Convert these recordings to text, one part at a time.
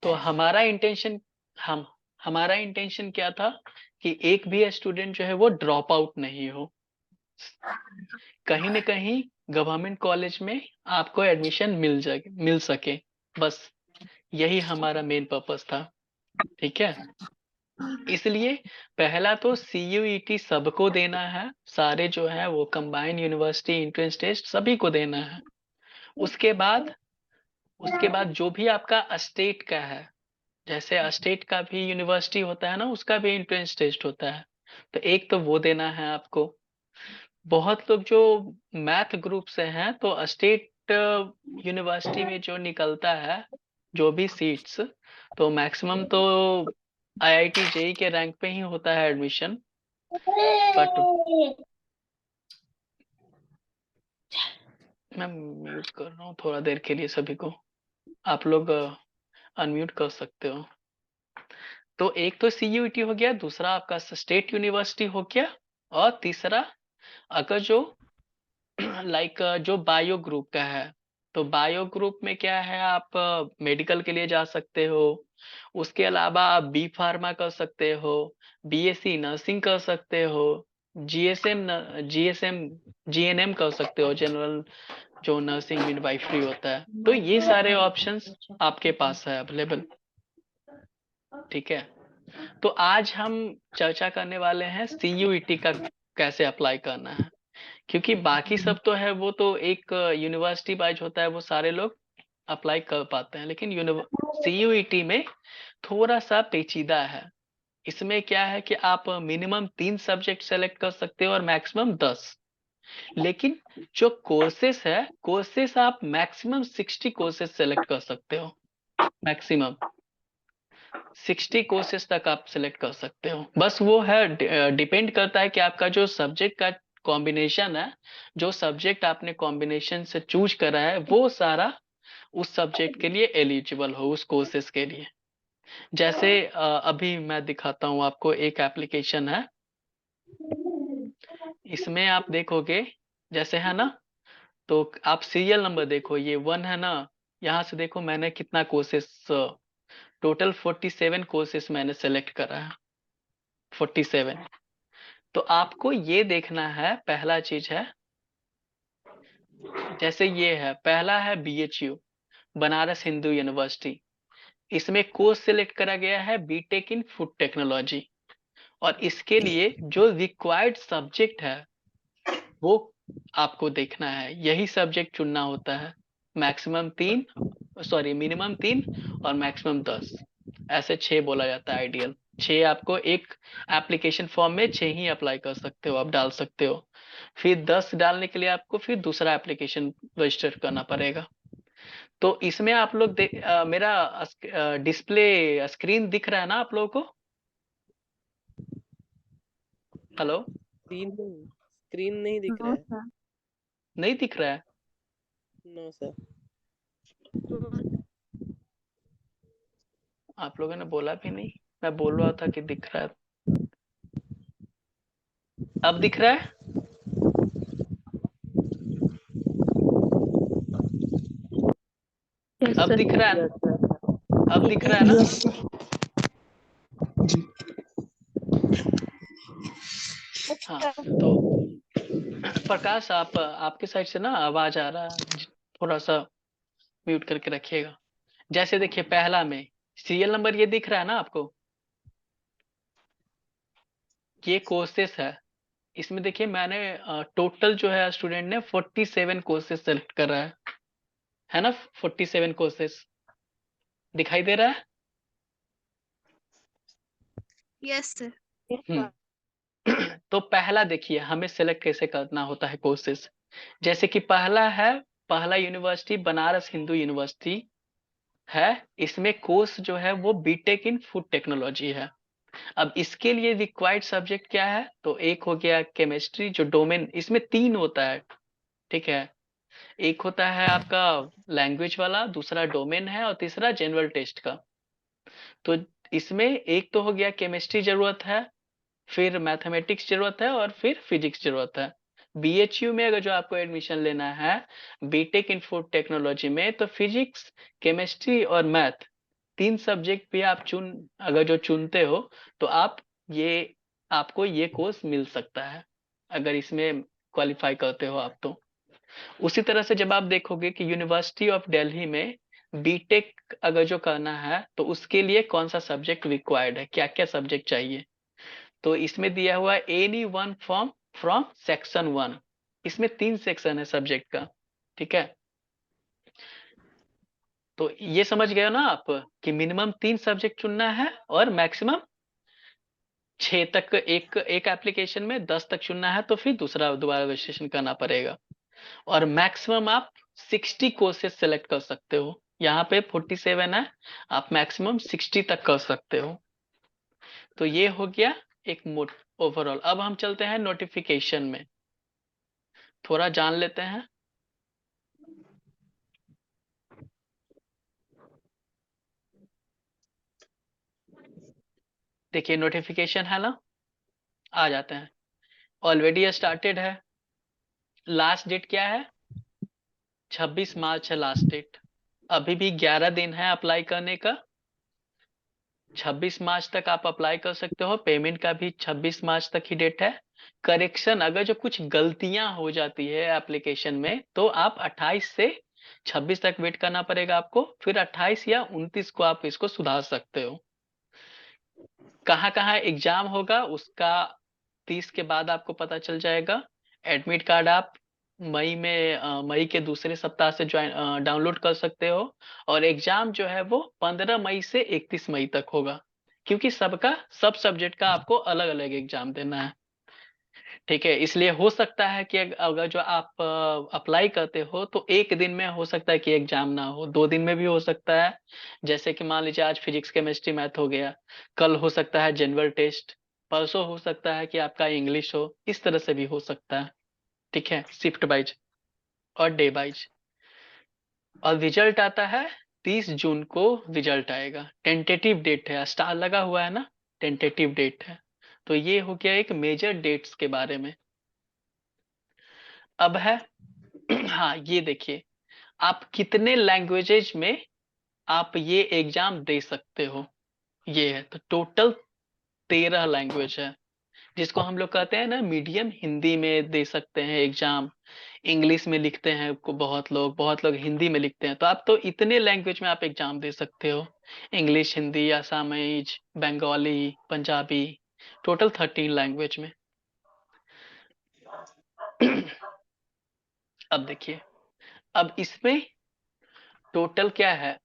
तो हमारा इंटेंशन क्या था कि एक भी स्टूडेंट जो है वो ड्रॉप आउट नहीं हो। कहीं न कहीं गवर्नमेंट कॉलेज में आपको एडमिशन मिल सके, बस यही हमारा मेन पर्पस था, ठीक है? इसलिए पहला तो CUET सबको देना है, सारे जो है वो कंबाइंड यूनिवर्सिटी एंट्रेंस टेस्ट सभी को देना है। उसके बाद जो भी आपका स्टेट का है, जैसे स्टेट का भी यूनिवर्सिटी होता है ना, उसका भी एंट्रेंस टेस्ट होता है, तो एक तो वो देना है आपको। बहुत लोग जो मैथ ग्रुप से हैं तो स्टेट यूनिवर्सिटी में जो निकलता है, जो भी सीट्स, तो मैक्सिमम तो IIT जेई के रैंक पे ही होता है एडमिशन। बट मैं म्यूट कर रहा हूँ थोड़ा देर के लिए सभी को, आप लोग अनम्यूट कर सकते हो। तो एक तो CUET हो गया, दूसरा आपका स्टेट यूनिवर्सिटी हो गया, और तीसरा अगर जो लाइक जो बायो ग्रुप का है, तो बायो ग्रुप में क्या है, आप मेडिकल के लिए जा सकते हो। उसके अलावा आप बी फार्मा कर सकते हो, BSc नर्सिंग कर सकते हो, GSM GNM कर सकते हो, जनरल जो नर्सिंग मिडवाइफरी होता है। तो ये सारे ऑप्शंस आपके पास है अवेलेबल, ठीक है? तो आज हम चर्चा करने वाले हैं CUET का कैसे अप्लाई करना है, क्योंकि बाकी सब तो है, वो तो एक यूनिवर्सिटी वाइज होता है, वो सारे लोग अप्लाई कर पाते हैं, लेकिन CUET में थोड़ा सा पेचीदा है। इसमें क्या है कि आप मिनिमम 3 सब्जेक्ट सेलेक्ट कर सकते हो और मैक्सिमम 10, लेकिन जो कोर्सेस आप मैक्सिमम 60 कोर्सेस सेलेक्ट कर सकते हो, मैक्सिमम 60 कोर्सेस तक आप सिलेक्ट कर सकते हो। बस वो है, डिपेंड करता है कि आपका जो सब्जेक्ट का कॉम्बिनेशन है, जो सब्जेक्ट आपने कॉम्बिनेशन से चूज करा है, वो सारा उस सब्जेक्ट के लिए एलिजिबल हो, उस कोर्सेज के लिए। जैसे अभी मैं दिखाता हूँ आपको, एक एप्लीकेशन है, इसमें आप देखोगे जैसे है ना, तो आप सीरियल नंबर देखो, ये 1 है ना, यहाँ से देखो मैंने कितना कोर्सेस, टोटल 47 कोर्सेस मैंने सेलेक्ट करा है, 47। तो आपको ये देखना है, पहला चीज है, जैसे ये है, पहला है BHU, बनारस हिंदू यूनिवर्सिटी। इसमें कोर्स सिलेक्ट करा गया है बीटेक इन फूड टेक्नोलॉजी, और इसके लिए जो रिक्वायर्ड सब्जेक्ट है वो आपको देखना है, यही सब्जेक्ट चुनना होता है। मैक्सिमम 3, सॉरी मिनिमम 3 और मैक्सिमम 10, ऐसे 6 बोला जाता है आइडियल। 6 आपको एक एप्लीकेशन फॉर्म में 6 ही अप्लाई कर सकते हो, आप डाल सकते हो। फिर 10 डालने के लिए आपको फिर दूसरा एप्लीकेशन रजिस्टर करना पड़ेगा। तो इसमें आप लोग मेरा डिस्प्ले स्क्रीन दिख रहा है ना आप लोगों को? हेलो? स्क्रीन नहीं दिख रहा है। नहीं दिख रहा है? No sir. आप लोगों ने बोला भी नहीं, मैं बोल रहा था कि दिख रहा है। अब दिख रहा है? अब दिख रहा है? अब दिख रहा है ना? Yes sir. जी। हाँ, तो प्रकाश, आपके साइड से ना आवाज आ रहा है, थोड़ा सा म्यूट करके रखिएगा। जैसे देखिए, पहला में सीरियल नंबर ये दिख रहा है ना आपको, ये कोर्सेस है। इसमें देखिए मैंने टोटल जो है स्टूडेंट ने 47 कोर्सेस सेलेक्ट करा है ना? 47 कोर्सेस दिखाई दे रहा है? Yes sir. हम्म। तो पहला देखिए हमें सेलेक्ट कैसे करना होता है कोर्सेस। जैसे कि पहला यूनिवर्सिटी बनारस हिंदू यूनिवर्सिटी है। इसमें कोर्स जो है वो बीटेक इन फूड टेक्नोलॉजी है। अब इसके लिए रिक्वायर्ड सब्जेक्ट क्या है, तो एक हो गया केमिस्ट्री, जो डोमेन इसमें 3 होता है, ठीक है? एक होता है आपका लैंग्वेज वाला, दूसरा डोमेन है, और तीसरा जनरल टेस्ट का। तो इसमें एक तो हो गया केमिस्ट्री जरूरत है, फिर मैथमेटिक्स जरूरत है, और फिर फिजिक्स जरूरत है। BHU में अगर जो आपको एडमिशन लेना है बीटेक इन फूड टेक्नोलॉजी में, तो फिजिक्स, केमिस्ट्री और मैथ, 3 सब्जेक्ट भी आप अगर जो चुनते हो तो आपको ये कोर्स मिल सकता है, अगर इसमें क्वालिफाई करते हो आप तो। उसी तरह से जब आप देखोगे कि यूनिवर्सिटी ऑफ दिल्ली में बीटेक अगर जो करना है तो उसके लिए कौन सा सब्जेक्ट रिक्वायर्ड है, क्या क्या सब्जेक्ट चाहिए, तो इसमें दिया हुआ है एनी वन फ्रॉम सेक्शन 1। इसमें 3 सेक्शन है सब्जेक्ट का, ठीक है। तो ये समझ गए हो ना आप कि मिनिमम 3 सब्जेक्ट चुनना है और मैक्सिमम 6 तक, एक एक एप्लीकेशन में 10 तक चुनना है तो फिर दोबारा रजिस्ट्रेशन करना पड़ेगा। और मैक्सिमम आप 60 कोर्सेज सेलेक्ट कर सकते हो, यहाँ पे 47 है, आप मैक्सिमम 60 तक कर सकते हो। तो ये हो गया एक ओवरऑल। अब हम चलते हैं नोटिफिकेशन में, थोड़ा जान लेते हैं। देखिए नोटिफिकेशन है ना, आ जाते हैं। ऑलरेडी स्टार्टेड है। लास्ट डेट क्या है? 26 मार्च है लास्ट डेट। अभी भी 11 दिन है अप्लाई करने का। 26 मार्च तक आप अप्लाई कर सकते हो। पेमेंट का भी 26 मार्च तक ही डेट है। करेक्शन, अगर जो कुछ गलतियां हो जाती है एप्लीकेशन में तो आप 28 से 26 तक वेट करना पड़ेगा आपको, फिर 28 या 29 को आप इसको सुधार सकते हो। कहाँ कहाँ एग्जाम होगा उसका 30 के बाद आपको पता चल जाएगा। एडमिट कार्ड आप मई के दूसरे सप्ताह से ज्वाइन डाउनलोड कर सकते हो। और एग्जाम जो है वो 15 मई से 31 मई तक होगा, क्योंकि सब सब्जेक्ट का आपको अलग अलग एग्जाम देना है, ठीक है। इसलिए हो सकता है कि अगर जो आप अप्लाई करते हो तो एक दिन में हो सकता है कि एग्जाम ना हो, 2 दिन में भी हो सकता है। जैसे कि मान लीजिए आज फिजिक्स केमिस्ट्री मैथ हो गया, कल हो सकता है जनरल टेस्ट, परसों हो सकता है कि आपका इंग्लिश हो, इस तरह से भी हो सकता है, ठीक है। शिफ्ट वाइज और डे वाइज। और रिजल्ट आता है 30 जून को रिजल्ट आएगा। टेंटेटिव डेट है, स्टार लगा हुआ है ना, टेंटेटिव डेट है। तो ये हो गया एक मेजर डेट्स के बारे में। अब है हाँ, ये देखिए आप कितने लैंग्वेजेज में आप ये एग्जाम दे सकते हो। ये है तो टोटल 13 लैंग्वेज है, जिसको हम लोग कहते हैं ना मीडियम हिंदी में दे सकते हैं एग्जाम। इंग्लिश में लिखते हैं को बहुत लोग हिंदी में लिखते हैं। तो आप तो इतने लैंग्वेज में आप एग्जाम दे सकते हो, English, Hindi, Assamese, Bengali, Punjabi, total 13 language में। अब देखिए, अब इसमें टोटल क्या है,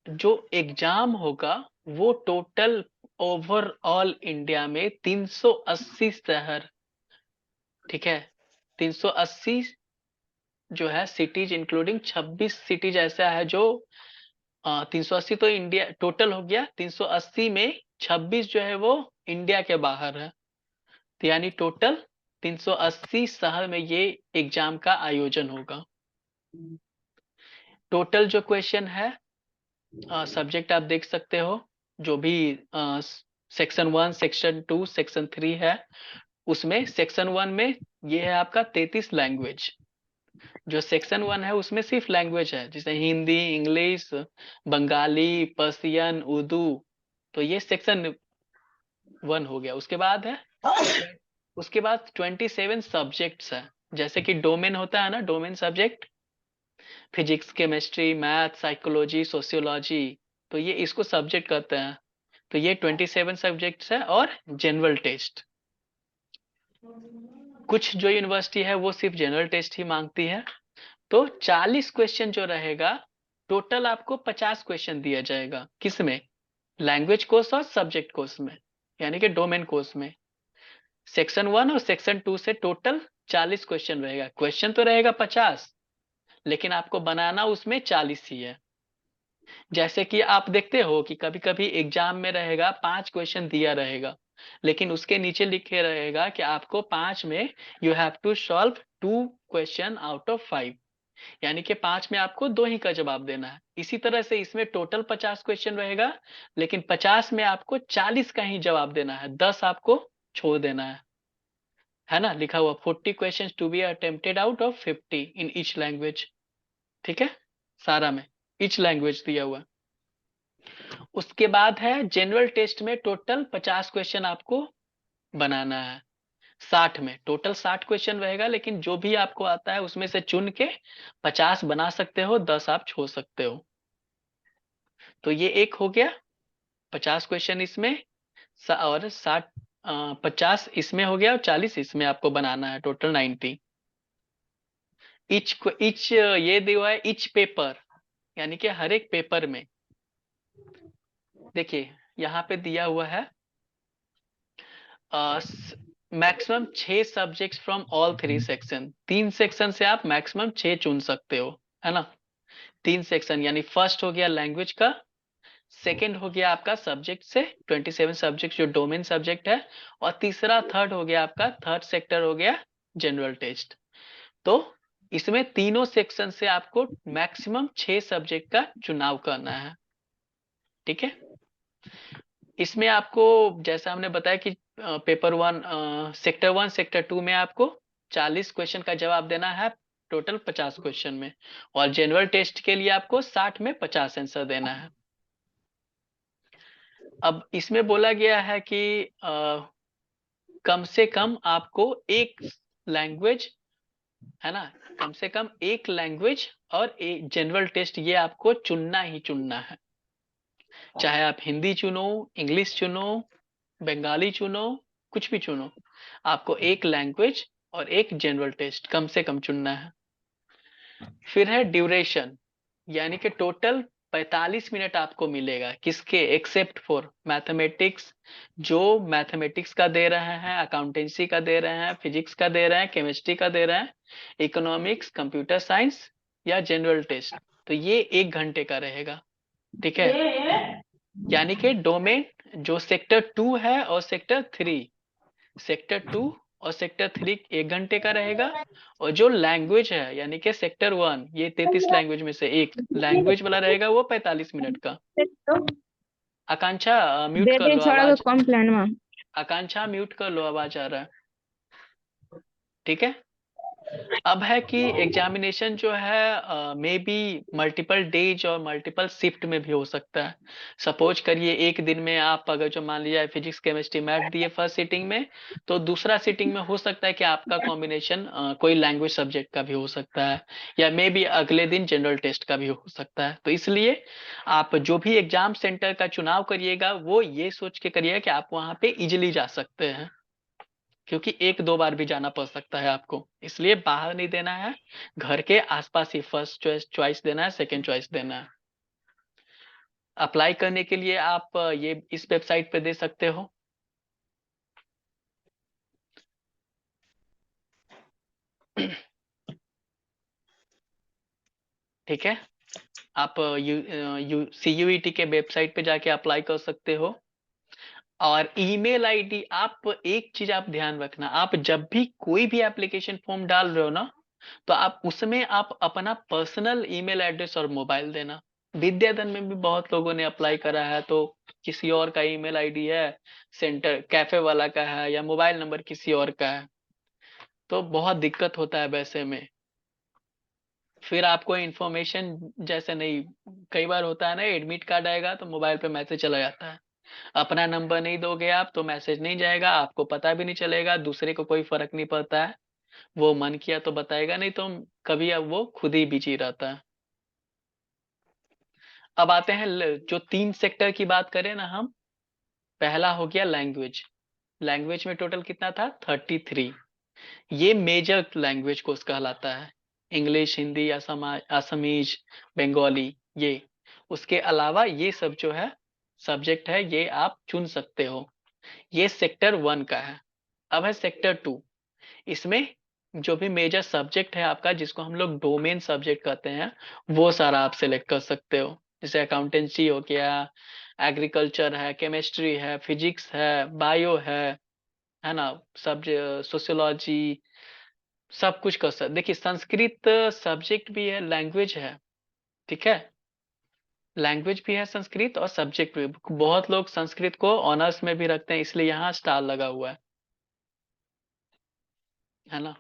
जो एग्जाम होगा वो टोटल ओवरऑल इंडिया में 380 शहर, ठीक है, 380 जो है सिटीज इंक्लूडिंग 26 सिटीज ऐसा है जो 380 तो इंडिया टोटल हो गया, 380 में 26 जो है वो इंडिया के बाहर है। तो यानी टोटल 380 शहर में ये एग्जाम का आयोजन होगा। टोटल जो क्वेश्चन है, सब्जेक्ट आप देख सकते हो, जो भी सेक्शन 1, सेक्शन 2, सेक्शन 3 है, उसमें सेक्शन 1 में ये है आपका 33 लैंग्वेज। जो सेक्शन 1 है उसमें सिर्फ लैंग्वेज है, जैसे हिंदी, इंग्लिश, बंगाली, पर्सियन, उर्दू। तो ये सेक्शन 1 हो गया। उसके बाद 27 सब्जेक्ट्स है, जैसे कि डोमेन होता है ना, domain subject, physics, chemistry, math, psychology, sociology, तो ये इसको सब्जेक्ट कहते हैं। तो ये 27 सब्जेक्ट्स है और जनरल टेस्ट। कुछ जो यूनिवर्सिटी है वो सिर्फ जनरल टेस्ट ही मांगती है। तो 40 क्वेश्चन जो रहेगा, टोटल आपको 50 क्वेश्चन दिया जाएगा, किसमें? लैंग्वेज कोर्स और सब्जेक्ट कोर्स में, यानी कि डोमेन कोर्स में। सेक्शन 1 और सेक्शन 2 से टोटल 40 क्वेश्चन रहेगा। क्वेश्चन तो रहेगा 50, लेकिन आपको बनाना उसमें 40 ही है। जैसे कि आप देखते हो कि कभी कभी एग्जाम में रहेगा 5 क्वेश्चन दिया रहेगा, लेकिन उसके नीचे लिखे रहेगा कि आपको 5 में you have to solve 2 question out of 5, यानी कि 5 में आपको 2 ही का जवाब देना है। इसी तरह से इसमें टोटल 50 क्वेश्चन रहेगा, लेकिन 50 में आपको 40 का ही जवाब देना है, 10 आपको छोड़ देना है ना। लिखा हुआ 40 question to be attempted out of 50 in each language, ठीक है, सारा में ईच लैंग्वेज दिया हुआ। उसके बाद है जनरल टेस्ट में टोटल 50 क्वेश्चन आपको बनाना है। 60 में टोटल 60 क्वेश्चन रहेगा, लेकिन जो भी आपको आता है उसमें से चुन के 50 बना सकते हो, 10 आप छोड़ सकते हो। तो ये एक हो गया 50 क्वेश्चन इसमें, और 60 50 इसमें हो गया और 40 इसमें आपको बनाना है, टोटल 90। इच ये दिया है इच पेपर, यानी कि हर एक पेपर में देखिए यहाँ पे दिया हुआ है maximum 6 subjects from all 3 section. 3 section से आप मैक्सिमम 6 चुन सकते हो, है ना। 3 सेक्शन यानी फर्स्ट हो गया लैंग्वेज का, सेकंड हो गया आपका सब्जेक्ट से 27 सब्जेक्ट जो डोमेन सब्जेक्ट है, और तीसरा थर्ड हो गया आपका थर्ड सेक्टर हो गया जनरल टेस्ट। तो इसमें तीनों सेक्शन से आपको मैक्सिमम 6 सब्जेक्ट का चुनाव करना है, ठीक है। इसमें आपको जैसा हमने बताया कि पेपर 1 सेक्टर 1 सेक्टर 2 में आपको 40 क्वेश्चन का जवाब देना है टोटल 50 क्वेश्चन में, और जनरल टेस्ट के लिए आपको 60 में 50 आंसर देना है। अब इसमें बोला गया है कि कम से कम आपको एक लैंग्वेज, है ना, कम से कम एक लैंग्वेज और एक जनरल टेस्ट ये आपको चुनना ही चुनना है। चाहे आप हिंदी चुनो, इंग्लिश चुनो, बंगाली चुनो, कुछ भी चुनो, आपको एक लैंग्वेज और एक जनरल टेस्ट कम से कम चुनना है। फिर है ड्यूरेशन, यानी कि टोटल 45 मिनट आपको मिलेगा, किसके एक्सेप्ट फॉर मैथमेटिक्स, जो मैथमेटिक्स का दे रहे हैं, अकाउंटेंसी का दे रहे हैं, फिजिक्स का दे रहे हैं, केमिस्ट्री का दे रहे हैं, इकोनॉमिक्स, कंप्यूटर साइंस या जनरल टेस्ट, तो ये 1 घंटे का रहेगा, ठीक है। यानी कि डोमेन जो सेक्टर 2 है और सेक्टर 3, सेक्टर 2 और सेक्टर 3 1 घंटे का रहेगा, और जो लैंग्वेज है यानी कि सेक्टर 1 ये 33 लैंग्वेज में से एक लैंग्वेज वाला रहेगा वो 45 मिनट का। आकांक्षा म्यूट कर लो आवाज, आकांक्षा म्यूट कर लो, आवाज आ रहा है, ठीक है। अब है कि एग्जामिनेशन जो है मे बी मल्टीपल डेज और मल्टीपल शिफ्ट में भी हो सकता है। सपोज करिए एक दिन में आप अगर जो मान लिया फिजिक्स केमिस्ट्री मैथ दिए फर्स्ट सीटिंग में, तो दूसरा सीटिंग में हो सकता है कि आपका कॉम्बिनेशन कोई लैंग्वेज सब्जेक्ट का भी हो सकता है, या मे बी अगले दिन जनरल टेस्ट का भी हो सकता है। तो इसलिए आप जो भी एग्जाम सेंटर का चुनाव करिएगा वो ये सोच के करिएगा कि आप वहां पे इजिली जा सकते हैं, क्योंकि 1-2 बार भी जाना पड़ सकता है आपको, इसलिए बाहर नहीं देना है, घर के आसपास ही फर्स्ट चॉइस देना है, सेकंड चॉइस देना है। अप्लाई करने के लिए आप ये इस वेबसाइट पे दे सकते हो। ठीक है, आप CUET के वेबसाइट पे जाके अप्लाई कर सकते हो। और ईमेल आईडी, आप एक चीज आप ध्यान रखना, आप जब भी कोई भी एप्लीकेशन फॉर्म डाल रहे हो ना, तो आप उसमें आप अपना पर्सनल ईमेल एड्रेस और मोबाइल देना। विद्याधन में भी बहुत लोगों ने अप्लाई करा है, तो किसी और का ईमेल आईडी है, सेंटर कैफे वाला का है, या मोबाइल नंबर किसी और का है, तो बहुत दिक्कत होता है वैसे में। फिर आपको इन्फॉर्मेशन जैसे नहीं, कई बार होता है ना, एडमिट कार्ड आएगा तो मोबाइल पे मैसेज चला जाता है, अपना नंबर नहीं दोगे आप तो मैसेज नहीं जाएगा, आपको पता भी नहीं चलेगा, दूसरे को कोई फर्क नहीं पड़ता है, वो मन किया तो बताएगा, नहीं तो कभी अब वो खुद ही बिजी रहता है। अब आते हैं जो 3 सेक्टर की बात करें ना हम, पहला हो गया लैंग्वेज। लैंग्वेज में टोटल कितना था 33, ये मेजर लैंग्वेज कोर्स कहलाता है, इंग्लिश, हिंदी, असमीज, बंगाली, ये। उसके अलावा ये सब जो है सब्जेक्ट है ये आप चुन सकते हो, ये सेक्टर 1 का है। अब है सेक्टर 2, इसमें जो भी मेजर सब्जेक्ट है आपका, जिसको हम लोग डोमेन सब्जेक्ट कहते हैं, वो सारा आप सिलेक्ट कर सकते हो। जैसे अकाउंटेंसी हो गया, एग्रीकल्चर है, केमिस्ट्री है, फिजिक्स है, बायो है ना, सब, सोशियोलॉजी, सब कुछ कर सकते। देखिए संस्कृत सब्जेक्ट भी है, लैंग्वेज है, ठीक है, लैंग्वेज भी है संस्कृत और सब्जेक्ट भी। बहुत लोग संस्कृत को ऑनर्स में भी रखते हैं, इसलिए यहाँ स्टार लगा हुआ है ना।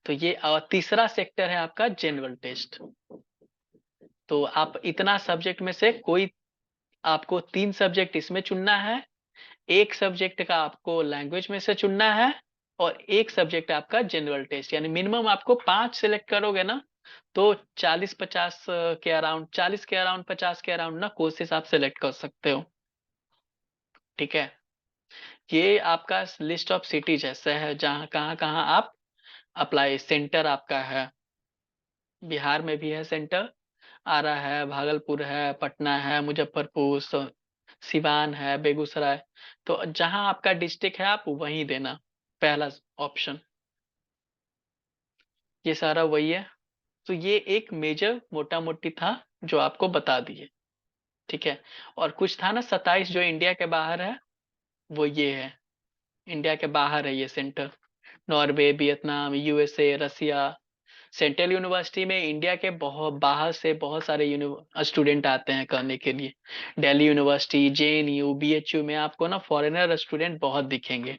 तो ये, और तीसरा सेक्टर है आपका जनरल टेस्ट। तो आप इतना सब्जेक्ट में से कोई आपको 3 सब्जेक्ट इसमें चुनना है, एक सब्जेक्ट का आपको लैंग्वेज में से चुनना है और एक सब्जेक्ट आपका जनरल टेस्ट, यानी मिनिमम आपको 5 सिलेक्ट करोगे ना तो 40-50 के अराउंड, 40 के अराउंड, 50 के अराउंड ना कोर्सेस आप सिलेक्ट कर सकते हो। ठीक है, ये आपका लिस्ट ऑफ सिटीज ऐसा है जहाँ कहाँ आप अप्लाई, सेंटर आपका है। बिहार में भी है सेंटर, आरा है, भागलपुर है, पटना है, मुजफ्फरपुर, सिवान है, बेगूसराय। तो जहां आपका डिस्ट्रिक्ट है आप वहीं देना, पहला ऑप्शन। ये सारा वही है। तो ये एक मेजर मोटा मोटी था जो आपको बता दिए। ठीक है, और कुछ था ना 27 जो इंडिया के बाहर है, वो ये है। इंडिया के बाहर है ये सेंटर, नॉर्वे, वियतनाम, यूएसए, रसिया। सेंट्रल यूनिवर्सिटी में इंडिया के बहुत बाहर से बहुत सारे स्टूडेंट आते हैं करने के लिए। दिल्ली यूनिवर्सिटी, जेएनयू, बीएचयू में आपको ना फॉरेनर स्टूडेंट बहुत दिखेंगे,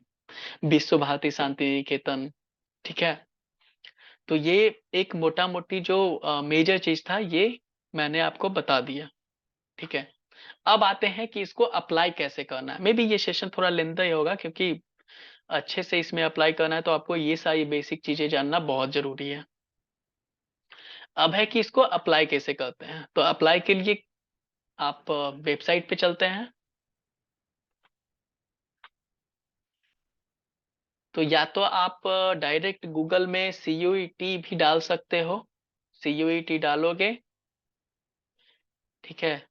विश्व भारती, शांति निकेतन। ठीक है, तो ये एक मोटा मोटी जो मेजर चीज था ये मैंने आपको बता दिया। ठीक है, अब आते हैं कि इसको अप्लाई कैसे करना है। मे बी ये सेशन थोड़ा लेंथी होगा क्योंकि अच्छे से इसमें अप्लाई करना है तो आपको ये सारी बेसिक चीजें जानना बहुत जरूरी है। अब है कि इसको अप्लाई कैसे करते हैं। तो अप्लाई के लिए आप वेबसाइट पे चलते हैं। तो या तो आप डायरेक्ट गूगल में CUET भी डाल सकते हो, CUET डालोगे। ठीक है,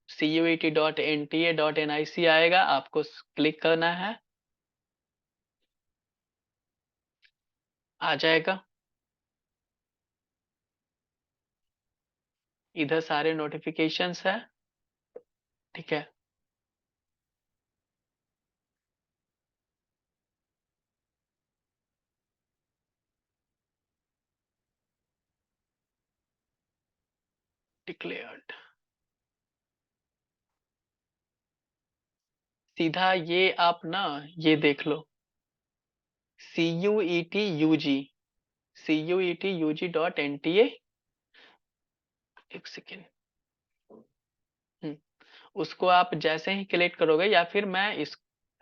CUET.NTA.NIC आएगा, आपको क्लिक करना है, आ जाएगा। इधर सारे नोटिफिकेशंस है। ठीक है, डिक्लेयर्ड, सीधा ये आप ना ये देख लो, CUET CUET एक सेकेंड। उसको आप जैसे ही क्लिक करोगे, या फिर मैं इस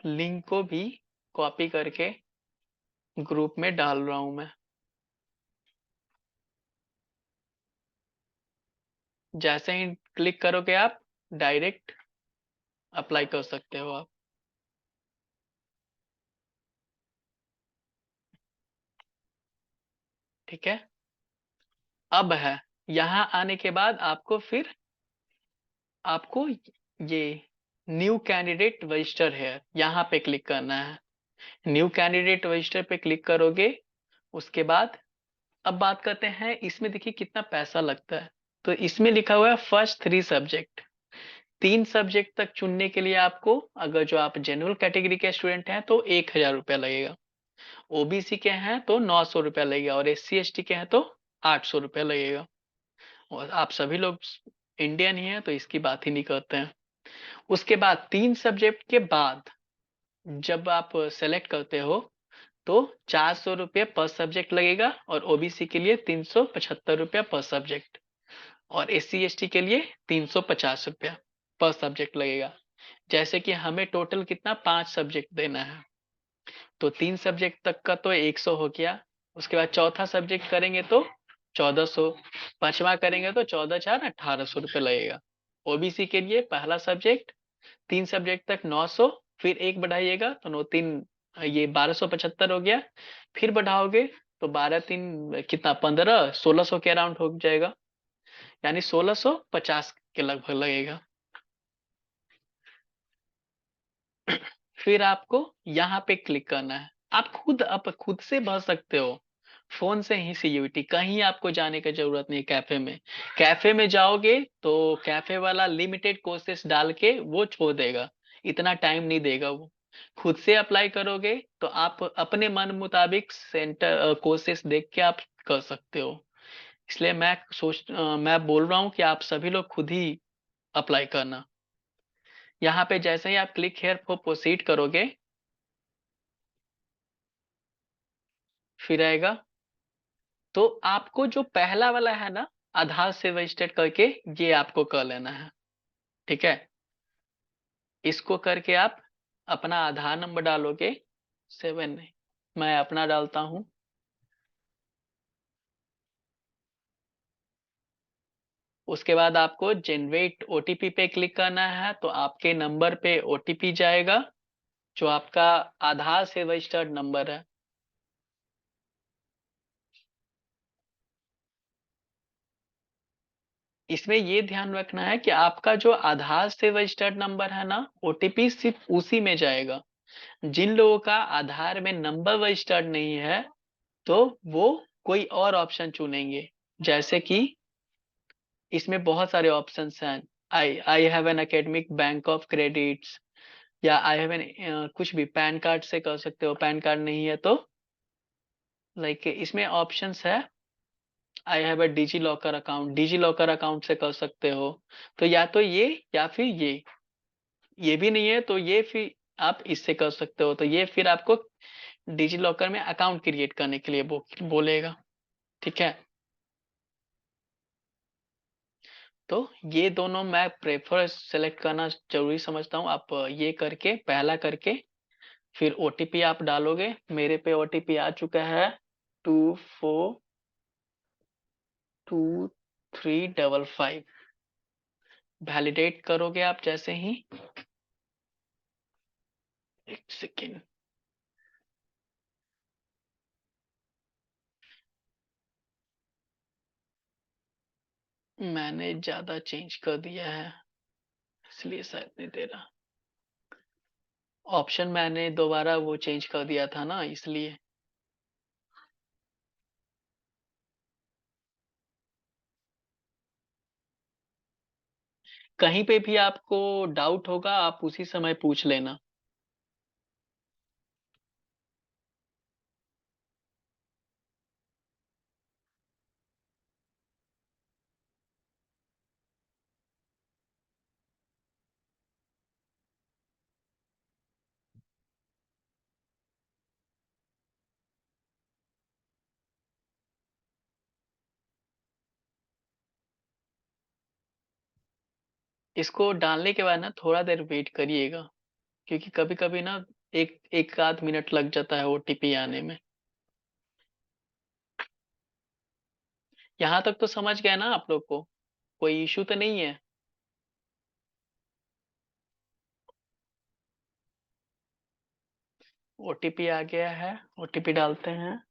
लिंक को भी कॉपी करके ग्रुप में डाल रहा हूं मैं। जैसे ही क्लिक करोगे आप डायरेक्ट अप्लाई कर सकते हो आप। ठीक है, अब है यहाँ आने के बाद आपको फिर आपको ये न्यू कैंडिडेट रजिस्टर है, यहाँ पे क्लिक करना है। न्यू कैंडिडेट रजिस्टर पे क्लिक करोगे, उसके बाद अब बात करते हैं इसमें। देखिए कितना पैसा लगता है। तो इसमें लिखा हुआ है फर्स्ट 3 सब्जेक्ट, 3 सब्जेक्ट तक चुनने के लिए आपको, अगर जो आप जनरल कैटेगरी के स्टूडेंट हैं तो 1000 रुपया लगेगा, ओबीसी के हैं तो 900 रुपया लगेगा, और SC ST के हैं तो 800 रुपया लगेगा। और आप सभी लोग इंडियन ही हैं तो इसकी बात ही नहीं करते हैं। उसके बाद 3 सब्जेक्ट के बाद जब आप सेलेक्ट करते हो तो 400 रुपये पर सब्जेक्ट लगेगा, और ओबीसी के लिए 375 रुपया पर सब्जेक्ट, और SC ST के लिए 350 रुपया पर सब्जेक्ट लगेगा। जैसे कि हमें टोटल कितना 5 सब्जेक्ट देना है, तो 3 सब्जेक्ट तक का तो 100 हो गया। उसके बाद चौथा सब्जेक्ट करेंगे तो 1400, पांचवा करेंगे तो 14×4 = 1800 रुपये लगेगा। ओबीसी के लिए पहला सब्जेक्ट 3 सब्जेक्ट तक 900, फिर एक बढ़ाइएगा तो 9×3 ये 1275 हो गया, फिर बढ़ाओगे तो 12×3 कितना 15, 1600 के अराउंड हो जाएगा, यानी 1650 के लगभग लगेगा। फिर आपको यहाँ पे क्लिक करना है। आप खुद से भर सकते हो फोन से ही CUET, कहीं आपको जाने की जरूरत नहीं। कैफे में, कैफे में जाओगे तो कैफे वाला लिमिटेड कोर्सेस डाल के वो छोड़ देगा, इतना टाइम नहीं देगा वो। खुद से अप्लाई करोगे तो आप अपने मन मुताबिक सेंटर कोर्सेस देख के आप कर सकते हो। इसलिए मैं बोल रहा हूँ कि आप सभी लोग खुद ही अप्लाई करना। यहाँ पे जैसे ही आप क्लिक हेयर फॉर प्रोसीड करोगे, फिर आएगा तो आपको जो पहला वाला है ना, आधार से रजिस्टर्ड करके, ये आपको कर लेना है। ठीक है, इसको करके आप अपना आधार नंबर डालोगे 7 में, मैं अपना डालता हूँ। उसके बाद आपको जनरेट ओटीपी पे क्लिक करना है, तो आपके नंबर पे ओटीपी जाएगा जो आपका आधार से रजिस्टर्ड नंबर है। इसमें ये ध्यान रखना है कि आपका जो आधार से रजिस्टर्ड नंबर है ना, ओटीपी सिर्फ उसी में जाएगा। जिन लोगों का आधार में नंबर रजिस्टर्ड नहीं है तो वो कोई और ऑप्शन चुनेंगे, जैसे कि इसमें बहुत सारे ऑप्शंस हैं। I have an academic bank of credits, या आई हैव एन कुछ भी पैन कार्ड से कर सकते हो। पैन कार्ड नहीं है तो लाइक इसमें ऑप्शंस है, I have a DigiLocker account, DigiLocker account से कर सकते हो। तो या तो ये या फिर ये भी नहीं है तो ये फिर आप इससे कर सकते हो। तो ये फिर आपको डिजी लॉकर में अकाउंट क्रिएट करने के लिए बोलेगा। ठीक है, तो ये दोनों मैं प्रेफर सेलेक्ट करना जरूरी समझता हूँ। आप ये करके पहला करके फिर ओटीपी आप डालोगे। मेरे पे ओटीपी आ चुका है 242355। वैलिडेट करोगे आप जैसे ही, एक सेकेंड, मैंने ज्यादा चेंज कर दिया है इसलिए शायद नहीं दे रहा। ऑप्शन मैंने दोबारा वो चेंज कर दिया था ना, इसलिए। कहीं पे भी आपको डाउट होगा आप उसी समय पूछ लेना। इसको डालने के बाद ना थोड़ा देर वेट करिएगा, क्योंकि कभी कभी ना एक एक आध मिनट लग जाता है ओटीपी आने में। यहाँ तक तो समझ गए ना आप लोग को, कोई इशू तो नहीं है। ओटीपी आ गया है, ओटीपी डालते हैं।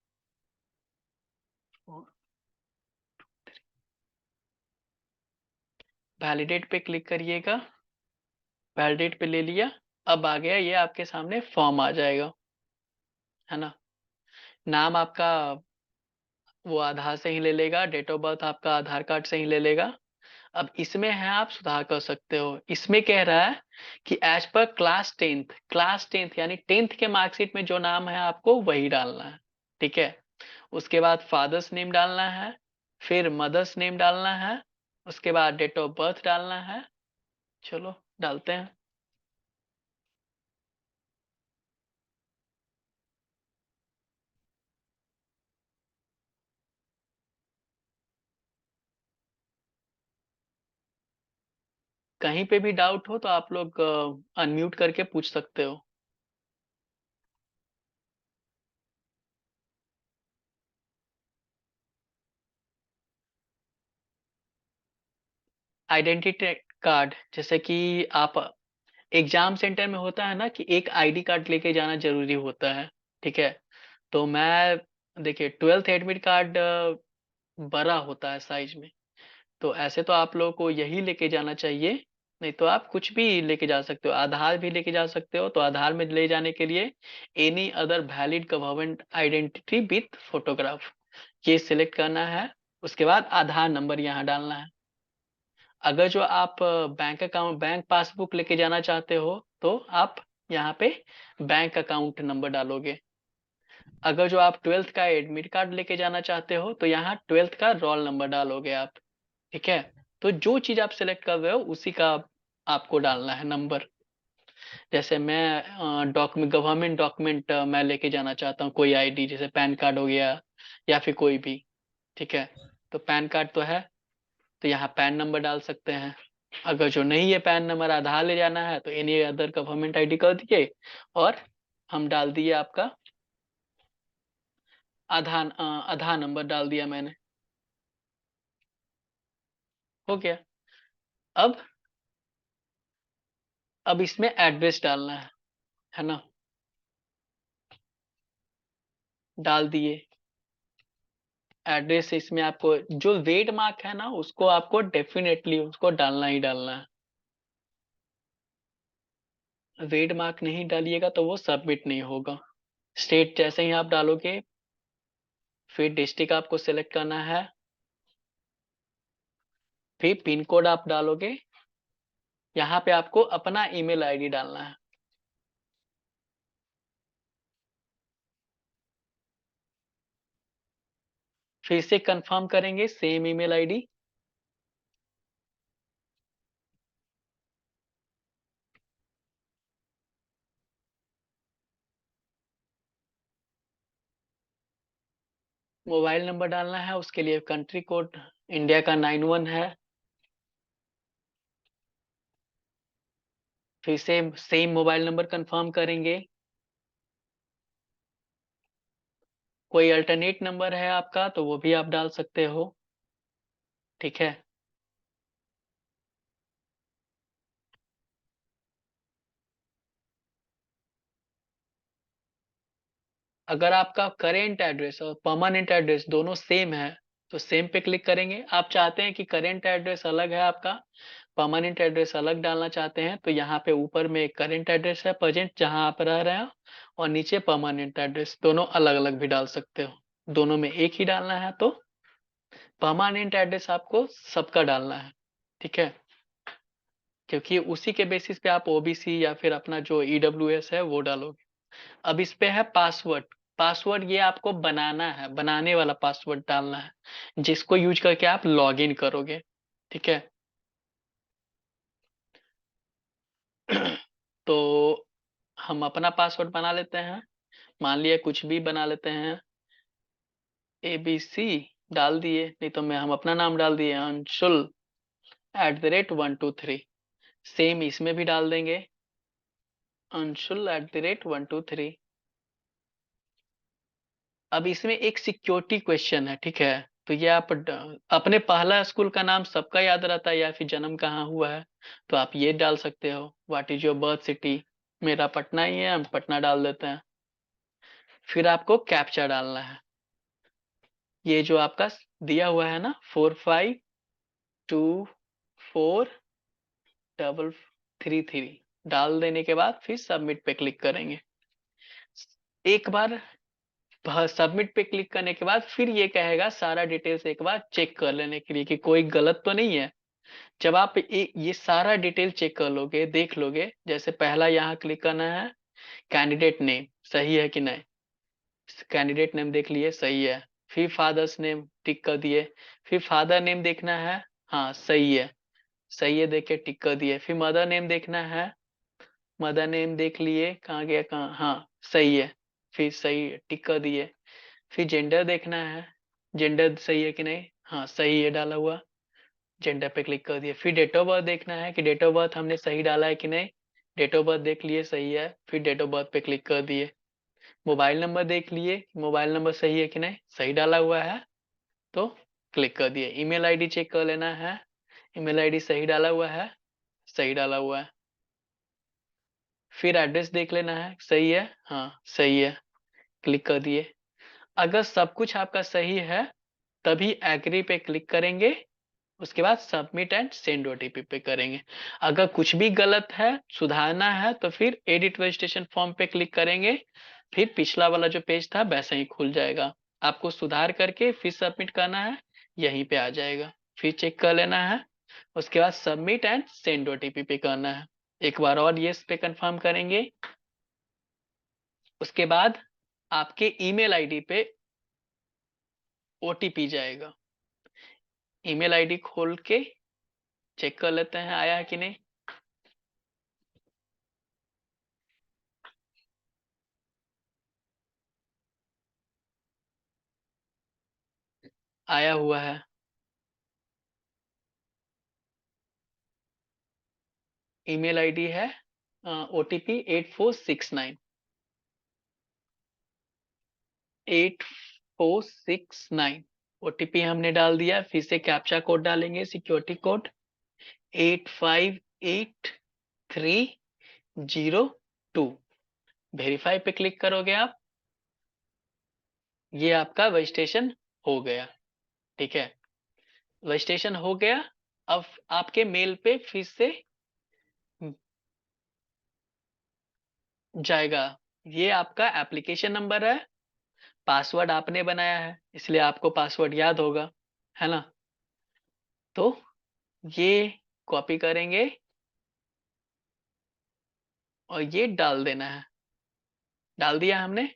वैलिडेट पे क्लिक करिएगा, वैलिडेट पे ले लिया। अब आ गया ये आपके सामने फॉर्म आ जाएगा, है ना। नाम आपका वो आधार से ही ले लेगा, डेट ऑफ बर्थ आपका आधार कार्ड से ही ले लेगा। अब इसमें है आप सुधार कर सकते हो। इसमें कह रहा है कि एज पर क्लास टेंथ यानी टेंथ के मार्कशीट में जो नाम है आपको वही डालना है। ठीक है, उसके बाद फादर्स नेम डालना है, फिर मदर्स नेम डालना है, उसके बाद डेट ऑफ बर्थ डालना है। चलो डालते हैं। कहीं पे भी डाउट हो तो आप लोग अनम्यूट करके पूछ सकते हो। आइडेंटिटी कार्ड, जैसे कि आप एग्जाम सेंटर में होता है ना कि एक आईडी कार्ड लेके जाना जरूरी होता है। ठीक है, तो मैं देखिए 12th एडमिट कार्ड बड़ा होता है साइज में, तो ऐसे तो आप लोगों को यही लेके जाना चाहिए। नहीं तो आप कुछ भी लेके जा सकते हो, आधार भी लेके जा सकते हो। तो आधार में ले जाने के लिए any other valid government identity with photograph, ये सिलेक्ट करना है। उसके बाद आधार नंबर यहाँ डालना है। अगर जो आप बैंक अकाउंट बैंक पासबुक लेके जाना चाहते हो तो आप यहाँ पे बैंक अकाउंट नंबर डालोगे। अगर जो आप 12th का एडमिट कार्ड लेके जाना चाहते हो तो यहाँ 12th का रोल नंबर डालोगे आप। ठीक है, तो जो चीज आप सिलेक्ट कर रहे हो उसी का आपको डालना है नंबर। जैसे मैं डॉक्यूमेंट गवर्नमेंट डॉक्यूमेंट मैं लेके जाना चाहता हूँ, कोई आईडी जैसे पैन कार्ड हो गया या फिर कोई भी। ठीक है, तो पैन कार्ड तो है, तो यहाँ पैन नंबर डाल सकते हैं। अगर जो नहीं है पैन नंबर, आधार ले जाना है तो एनी अदर गवर्नमेंट आईडी कर दिए, और हम डाल दिए आपका आधार आधार नंबर डाल दिया मैंने, हो गया। अब इसमें एड्रेस डालना है ना, डाल दिए एड्रेस। इसमें आपको जो वेट मार्क है ना, उसको आपको डेफिनेटली उसको डालना ही डालना है। वेट मार्क नहीं डालिएगा तो वो सबमिट नहीं होगा। स्टेट जैसे ही आप डालोगे, फिर डिस्ट्रिक्ट आपको सिलेक्ट करना है, फिर पिन कोड आप डालोगे, यहाँ पे आपको अपना ईमेल आईडी डालना है। फिर से कंफर्म करेंगे, same email ID. Mobile number डालना है, उसके लिए कंट्री कोड इंडिया का 91 है। फिर से सेम मोबाइल नंबर कंफर्म करेंगे। कोई अल्टरनेट नंबर है आपका तो वो भी आप डाल सकते हो, ठीक है। अगर आपका करेंट एड्रेस और परमानेंट एड्रेस दोनों सेम है तो सेम पे क्लिक करेंगे। आप चाहते हैं कि करेंट एड्रेस अलग है आपका, परमानेंट एड्रेस अलग डालना चाहते हैं, तो यहाँ पे ऊपर में करेंट एड्रेस है प्रेजेंट जहाँ आप रह रहे हो, और नीचे परमानेंट एड्रेस, दोनों अलग अलग भी डाल सकते हो। दोनों में एक ही डालना है तो परमानेंट एड्रेस आपको सबका डालना है, ठीक है, क्योंकि उसी के बेसिस पे आप ओबीसी या फिर अपना जो ईडब्ल्यूएस है वो डालोगे। अब इस पे है पासवर्ड। पासवर्ड ये आपको बनाना है, बनाने वाला पासवर्ड डालना है, जिसको यूज करके आप लॉग इन करोगे, ठीक है। तो हम अपना पासवर्ड बना लेते हैं, मान लिया कुछ भी बना लेते हैं, ABC डाल दिए, नहीं तो मैं हम अपना नाम डाल दिए, अंशुल @123। सेम इसमें भी डाल देंगे, अंशुल @123। अब इसमें एक सिक्योरिटी क्वेश्चन है, ठीक है। तो ये आप अपने पहला स्कूल का नाम सबका याद रहता है या फिर जन्म कहाँ हुआ है, तो आप ये डाल सकते हो, what is your birth city. मेरा पटना ही है, हम पटना डाल देते हैं। फिर आपको कैप्चा डालना है, ये जो आपका दिया हुआ है ना, 452433 डाल देने के बाद फिर सबमिट पे क्लिक करेंगे। एक बार सबमिट पे क्लिक करने के बाद फिर ये कहेगा सारा डिटेल्स एक बार चेक कर लेने के लिए कि कोई गलत तो नहीं है। जब आप ये सारा डिटेल चेक कर लोगे, देख लोगे, जैसे पहला यहाँ क्लिक करना है, कैंडिडेट नेम सही है कि नहीं, कैंडिडेट नेम देख लिए सही है। फिर फादर्स नेम टिक कर दिए। फिर फादर नेम देखना है, हाँ सही है, सही है देख के टिक कर दिए। फिर मदर नेम देखना है, मदर नेम देख लिए, कहाँ गया कहाँ, हाँ सही है, फिर सही टिक कर दिए। फिर जेंडर देखना है, जेंडर सही है कि नहीं, हाँ सही है डाला हुआ, जेंडर पे क्लिक कर दिए। फिर डेट ऑफ बर्थ देखना है कि डेट ऑफ बर्थ हमने सही डाला है कि नहीं, डेट ऑफ बर्थ देख लिए सही है, फिर डेट ऑफ बर्थ पे क्लिक कर दिए। मोबाइल नंबर देख लिए, मोबाइल नंबर सही है कि नहीं, सही डाला हुआ है तो क्लिक कर दिए। ईमेल आईडी चेक कर लेना है, ईमेल आईडी सही डाला हुआ है, सही डाला हुआ है। फिर एड्रेस देख लेना है, सही है, हाँ सही है, क्लिक कर दिए। अगर सब कुछ आपका सही है तभी एग्री पे क्लिक करेंगे, उसके बाद सबमिट एंड सेंड ओटीपी पे करेंगे। अगर कुछ भी गलत है, सुधारना है, तो फिर एडिट रजिस्ट्रेशन फॉर्म पे क्लिक करेंगे, फिर पिछला वाला जो पेज था वैसे ही खुल जाएगा। आपको सुधार करके फिर सबमिट करना है, यहीं पे आ जाएगा, फिर चेक कर लेना है, उसके बाद सबमिट एंड सेंड ओटीपी पे करना है। एक बार और येस पे कंफर्म करेंगे, उसके बाद आपके ईमेल आईडी पे ओटीपी जाएगा। ईमेल आईडी खोल के चेक कर लेते हैं आया है कि नहीं। आया हुआ है। ईमेल आईडी है OTP 8469 8469 OTP हमने डाल दिया। फिर से कैप्चा कोड डालेंगे, सिक्योरिटी कोड 858302। वेरीफाई पे क्लिक करोगे आप, ये आपका रजिस्ट्रेशन हो गया। ठीक है, रजिस्ट्रेशन हो गया। अब आपके मेल पे फिर से जाएगा, ये आपका एप्लीकेशन नंबर है, पासवर्ड आपने बनाया है इसलिए आपको पासवर्ड याद होगा, है ना। तो ये कॉपी करेंगे और ये डाल देना है। डाल दिया हमने,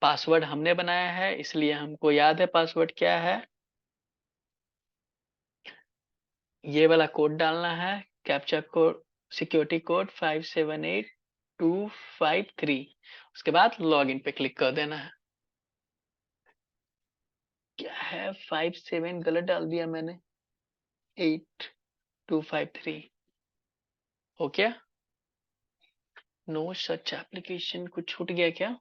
पासवर्ड हमने बनाया है इसलिए हमको याद है पासवर्ड क्या है। ये वाला कोड डालना है, कैप्चा कोड, सिक्योरिटी कोड 578253। उसके बाद लॉगिन पे क्लिक कर देना है। क्या है 57 गलत डाल दिया मैंने, 8253 हो क्या? नो सच एप्लीकेशन, कुछ छूट गया क्या?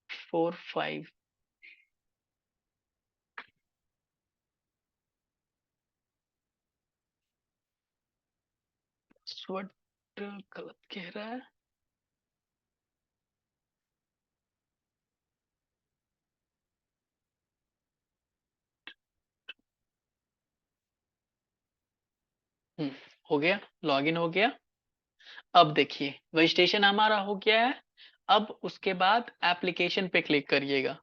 45 पासवर्ड गलत कह रहा है। हो गया, लॉगिन हो गया। अब देखिए रजिस्ट्रेशन हमारा हो गया है। अब उसके बाद एप्लीकेशन पे क्लिक करिएगा,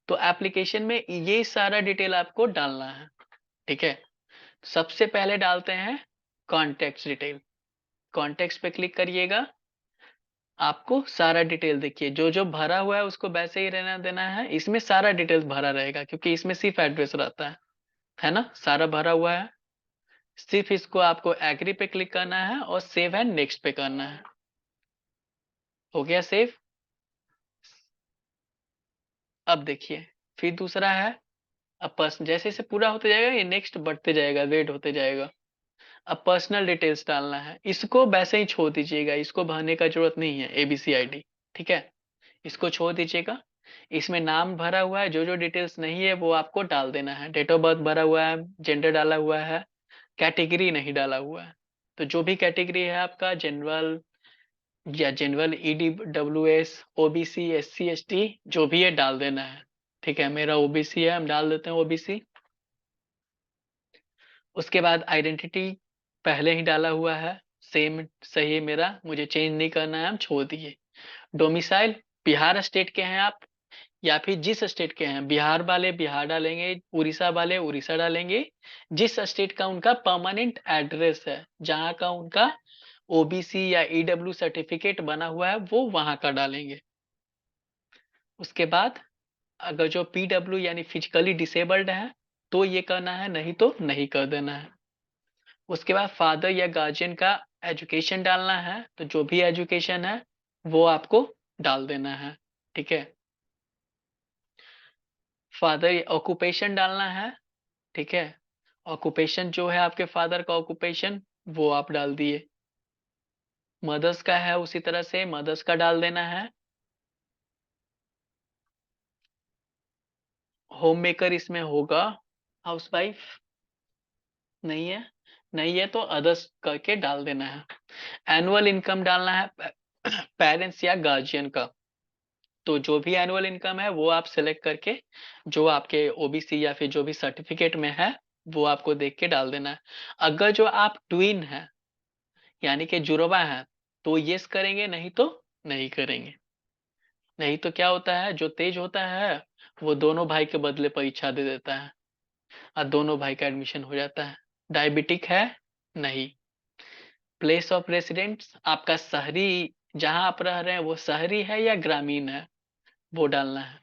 तो एप्लीकेशन में ये सारा डिटेल आपको डालना है। ठीक है, सबसे पहले डालते हैं कॉन्टेक्ट डिटेल। कॉन्टेक्ट पे क्लिक करिएगा, आपको सारा डिटेल देखिए, जो जो भरा हुआ है उसको वैसे ही रहना देना है। इसमें सारा डिटेल्स भरा रहेगा क्योंकि इसमें सिर्फ एड्रेस रहता है ना, सारा भरा हुआ है। सिर्फ इसको आपको एग्री पे क्लिक करना है और सेव एंड नेक्स्ट पे करना है। हो गया सेव। अब देखिए फिर दूसरा है, अब पर्सन, जैसे जैसे पूरा होते जाएगा ये नेक्स्ट बढ़ते जाएगा, वेट होते जाएगा। अब पर्सनल डिटेल्स डालना है, इसको वैसे ही छोड़ दीजिएगा, इसको भरने का जरूरत नहीं है, ABCID। ठीक है, इसको छोड़ दीजिएगा। इसमें नाम भरा हुआ है, जो जो डिटेल्स नहीं है वो आपको डाल देना है। डेट ऑफ बर्थ भरा हुआ है, जेंडर डाला हुआ है, कैटेगरी नहीं डाला हुआ है। तो जो भी कैटेगरी है आपका, जनरल या general, EWS, OBC, SC ST, जो भी है डाल देना है। ठीक है, मेरा OBC है, हम डाल देते हैं OBC। उसके बाद आइडेंटिटी पहले ही डाला हुआ है, सेम सही है मेरा, मुझे चेंज नहीं करना है, हम छोड़ दिए। डोमिसाइल, बिहार स्टेट के हैं आप या फिर जिस स्टेट के हैं, बिहार वाले बिहार डालेंगे, उड़ीसा वाले उड़ीसा डालेंगे। जिस स्टेट का उनका परमानेंट एड्रेस है, जहां का उनका OBC या EW सर्टिफिकेट बना हुआ है, वो वहां का डालेंगे। उसके बाद अगर जो PW यानी फिजिकली डिसेबल्ड है तो ये करना है, नहीं तो नहीं कर देना है। उसके बाद फादर या गार्जियन का एजुकेशन डालना है, तो जो भी एजुकेशन है वो आपको डाल देना है। ठीक है, फादर ऑक्यूपेशन डालना है। ठीक है, ऑक्यूपेशन जो है आपके फादर का ऑक्यूपेशन वो आप डाल दिए। मदर्स का है उसी तरह से मदर्स का डाल देना है। होम मेकर इसमें होगा, हाउसवाइफ नहीं है, नहीं है तो अदर्स करके डाल देना है। एनुअल इनकम डालना है पेरेंट्स या गार्जियन का, तो जो भी एनुअल इनकम है वो आप सिलेक्ट करके जो आपके OBC या फिर जो भी सर्टिफिकेट में है वो आपको देख के डाल देना है। अगर जो आप ट्विन है यानी कि जुड़वा है तो यस करेंगे, नहीं तो नहीं करेंगे। नहीं तो क्या होता है, जो तेज होता है वो दोनों भाई के बदले परीक्षा दे देता है और दोनों भाई का एडमिशन हो जाता है। डायबिटिक है, नहीं। प्लेस ऑफ रेसिडेंस आपका शहरी, जहां आप रह रहे हैं वो शहरी है या ग्रामीण है, वो डालना है।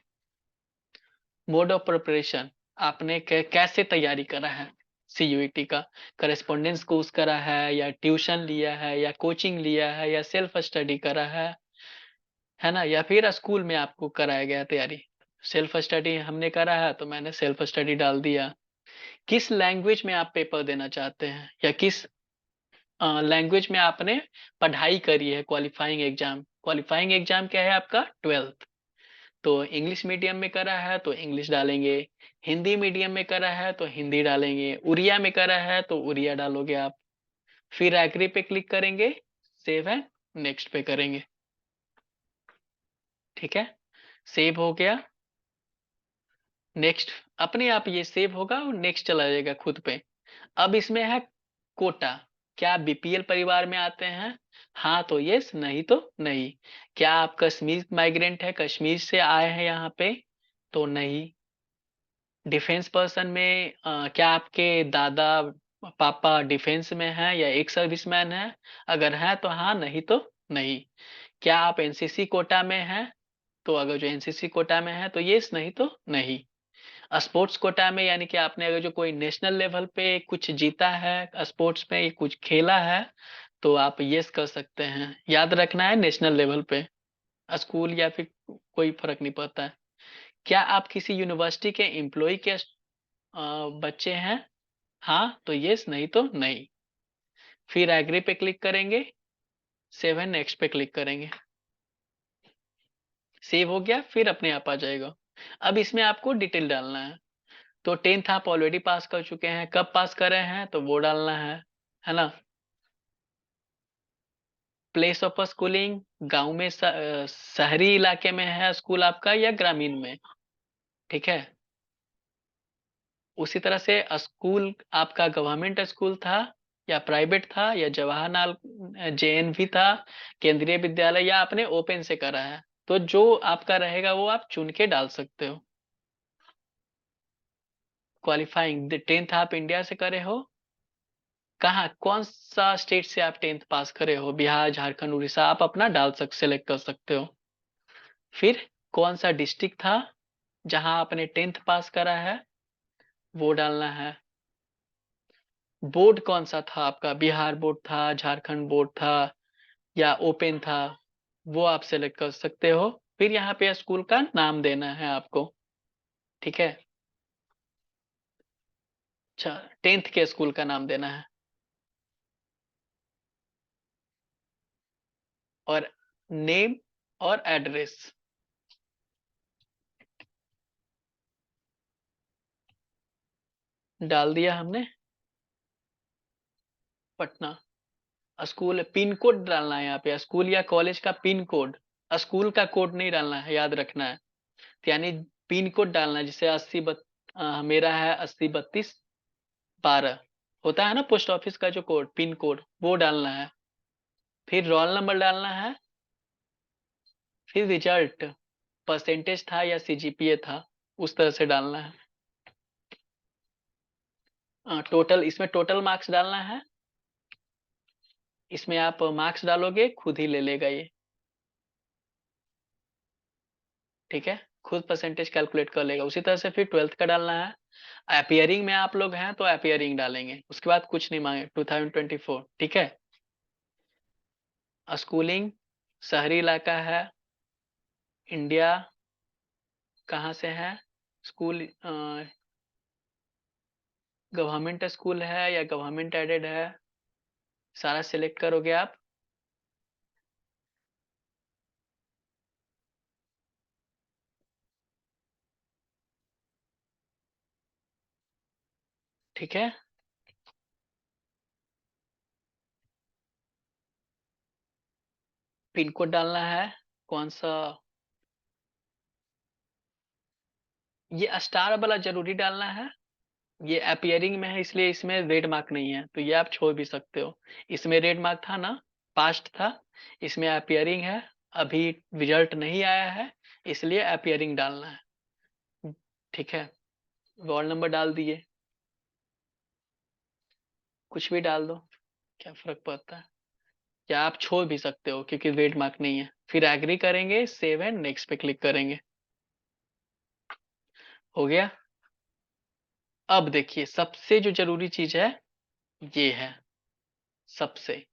मोड ऑफ प्रिपरेशन, आपने कैसे तैयारी करा है CUET का, करेस्पोंडेंस कोर्स करा है या ट्यूशन लिया है या कोचिंग लिया है या सेल्फ स्टडी करा है ना, या फिर स्कूल में आपको कराया गया तैयारी। सेल्फ स्टडी हमने करा है तो मैंने सेल्फ स्टडी डाल दिया। किस लैंग्वेज में आप पेपर देना चाहते हैं या किस लैंग्वेज में आपने पढ़ाई करी है। क्वालिफाइंग एग्जाम क्या है आपका 12th। तो इंग्लिश मीडियम में करा है तो इंग्लिश डालेंगे, हिंदी मीडियम में करा है तो हिंदी डालेंगे, उड़िया में करा है तो उड़िया डालोगे आप। फिर एग्री पे क्लिक करेंगे, सेव एंड नेक्स्ट पे करेंगे। ठीक है, सेव हो गया। नेक्स्ट अपने आप ये सेव होगा और नेक्स्ट चला जाएगा खुद पे। अब इसमें है कोटा। क्या आप बीपीएल परिवार में आते हैं? हाँ तो यस, नहीं तो नहीं। क्या आप कश्मीर माइग्रेंट है, कश्मीर से आए हैं यहाँ पे? तो नहीं। डिफेंस पर्सन में क्या आपके दादा पापा डिफेंस में हैं या एक सर्विसमैन है? अगर है तो हाँ, नहीं तो नहीं। क्या आप एनसीसी कोटा में हैं? तो अगर जो एनसीसी कोटा में है तो यस, नहीं तो नहीं। स्पोर्ट्स कोटा में यानी कि आपने अगर जो कोई नेशनल लेवल पे कुछ जीता है स्पोर्ट्स में, या कुछ खेला है, तो आप यस कर सकते हैं। याद रखना है नेशनल लेवल पे, स्कूल या फिर कोई फर्क नहीं पड़ता है। क्या आप किसी यूनिवर्सिटी के एम्प्लॉय के बच्चे हैं? हाँ तो यस, नहीं तो नहीं। फिर एग्री पे क्लिक करेंगे, सेव एंड नेक्स्ट पे क्लिक करेंगे। सेव हो गया, फिर अपने आप आ जाएगा। अब इसमें आपको डिटेल डालना है। तो 10th आप ऑलरेडी पास कर चुके हैं, कब पास कर रहे हैं तो वो डालना है ना। प्लेस ऑफ स्कूलिंग, गांव में शहरी इलाके में है स्कूल आपका या ग्रामीण में? ठीक है, उसी तरह से स्कूल आपका गवर्नमेंट स्कूल था या प्राइवेट था या जवाहरलाल जेएनवी था, केंद्रीय विद्यालय, या आपने ओपन से करा है, तो जो आपका रहेगा वो आप चुन के डाल सकते हो। क्वालिफाइंग 10th आप इंडिया से करे हो? कहाँ, कौन सा स्टेट से आप 10th पास करे हो? बिहार, झारखंड, उड़ीसा, आप अपना डाल सेलेक्ट कर सकते हो। फिर कौन सा डिस्ट्रिक्ट था जहां आपने 10th पास करा है, वो डालना है। बोर्ड कौन सा था आपका, बिहार बोर्ड था, झारखंड बोर्ड था या ओपन था, वो आप सेलेक्ट कर सकते हो। फिर यहाँ पे स्कूल का नाम देना है आपको। ठीक है, अच्छा 10th के स्कूल का नाम देना है और नेम और एड्रेस डाल दिया हमने। पटना। स्कूल पिन कोड डालना है यहाँ पे, स्कूल या कॉलेज का पिन कोड। स्कूल का कोड नहीं डालना है, याद रखना है। तो यानी पिन कोड डालना है, जैसे मेरा है 803212 होता है ना पोस्ट ऑफिस का जो कोड, पिन कोड, वो डालना है। फिर रोल नंबर डालना है। फिर रिजल्ट, परसेंटेज था या सीजीपीए था, उस तरह से डालना है। टोटल, इसमें टोटल मार्क्स डालना है। इसमें आप मार्क्स डालोगे खुद ही ले लेगा ये। ठीक है, खुद परसेंटेज कैलकुलेट कर लेगा। उसी तरह से फिर 12th का डालना है। अपियरिंग में आप लोग हैं तो अपियरिंग डालेंगे, उसके बाद कुछ नहीं मांगे 2024। ठीक है, स्कूलिंग शहरी इलाका है, इंडिया कहाँ से है, स्कूल गवर्नमेंट स्कूल है या गवर्नमेंट एडेड है, सारा सिलेक्ट करोगे आप। ठीक है, पिन कोड डालना है, कौन सा, ये स्टार वाला जरूरी डालना है। ये अपियरिंग में है इसलिए इसमें रेड मार्क नहीं है, तो ये आप छोड़ भी सकते हो। इसमें रेड मार्क था ना, पास्ट था, इसमें अपियरिंग है, अभी रिजल्ट नहीं आया है, इसलिए अपियरिंग डालना है। ठीक है, रोल नंबर डाल दिए, कुछ भी डाल दो, क्या फर्क पड़ता है। या आप छोड़ भी सकते हो क्योंकि रेड मार्क नहीं है। फिर एग्री करेंगे, सेव एंड नेक्स्ट पे क्लिक करेंगे। हो गया। अब देखिए सबसे जो जरूरी चीज है ये है सबसे,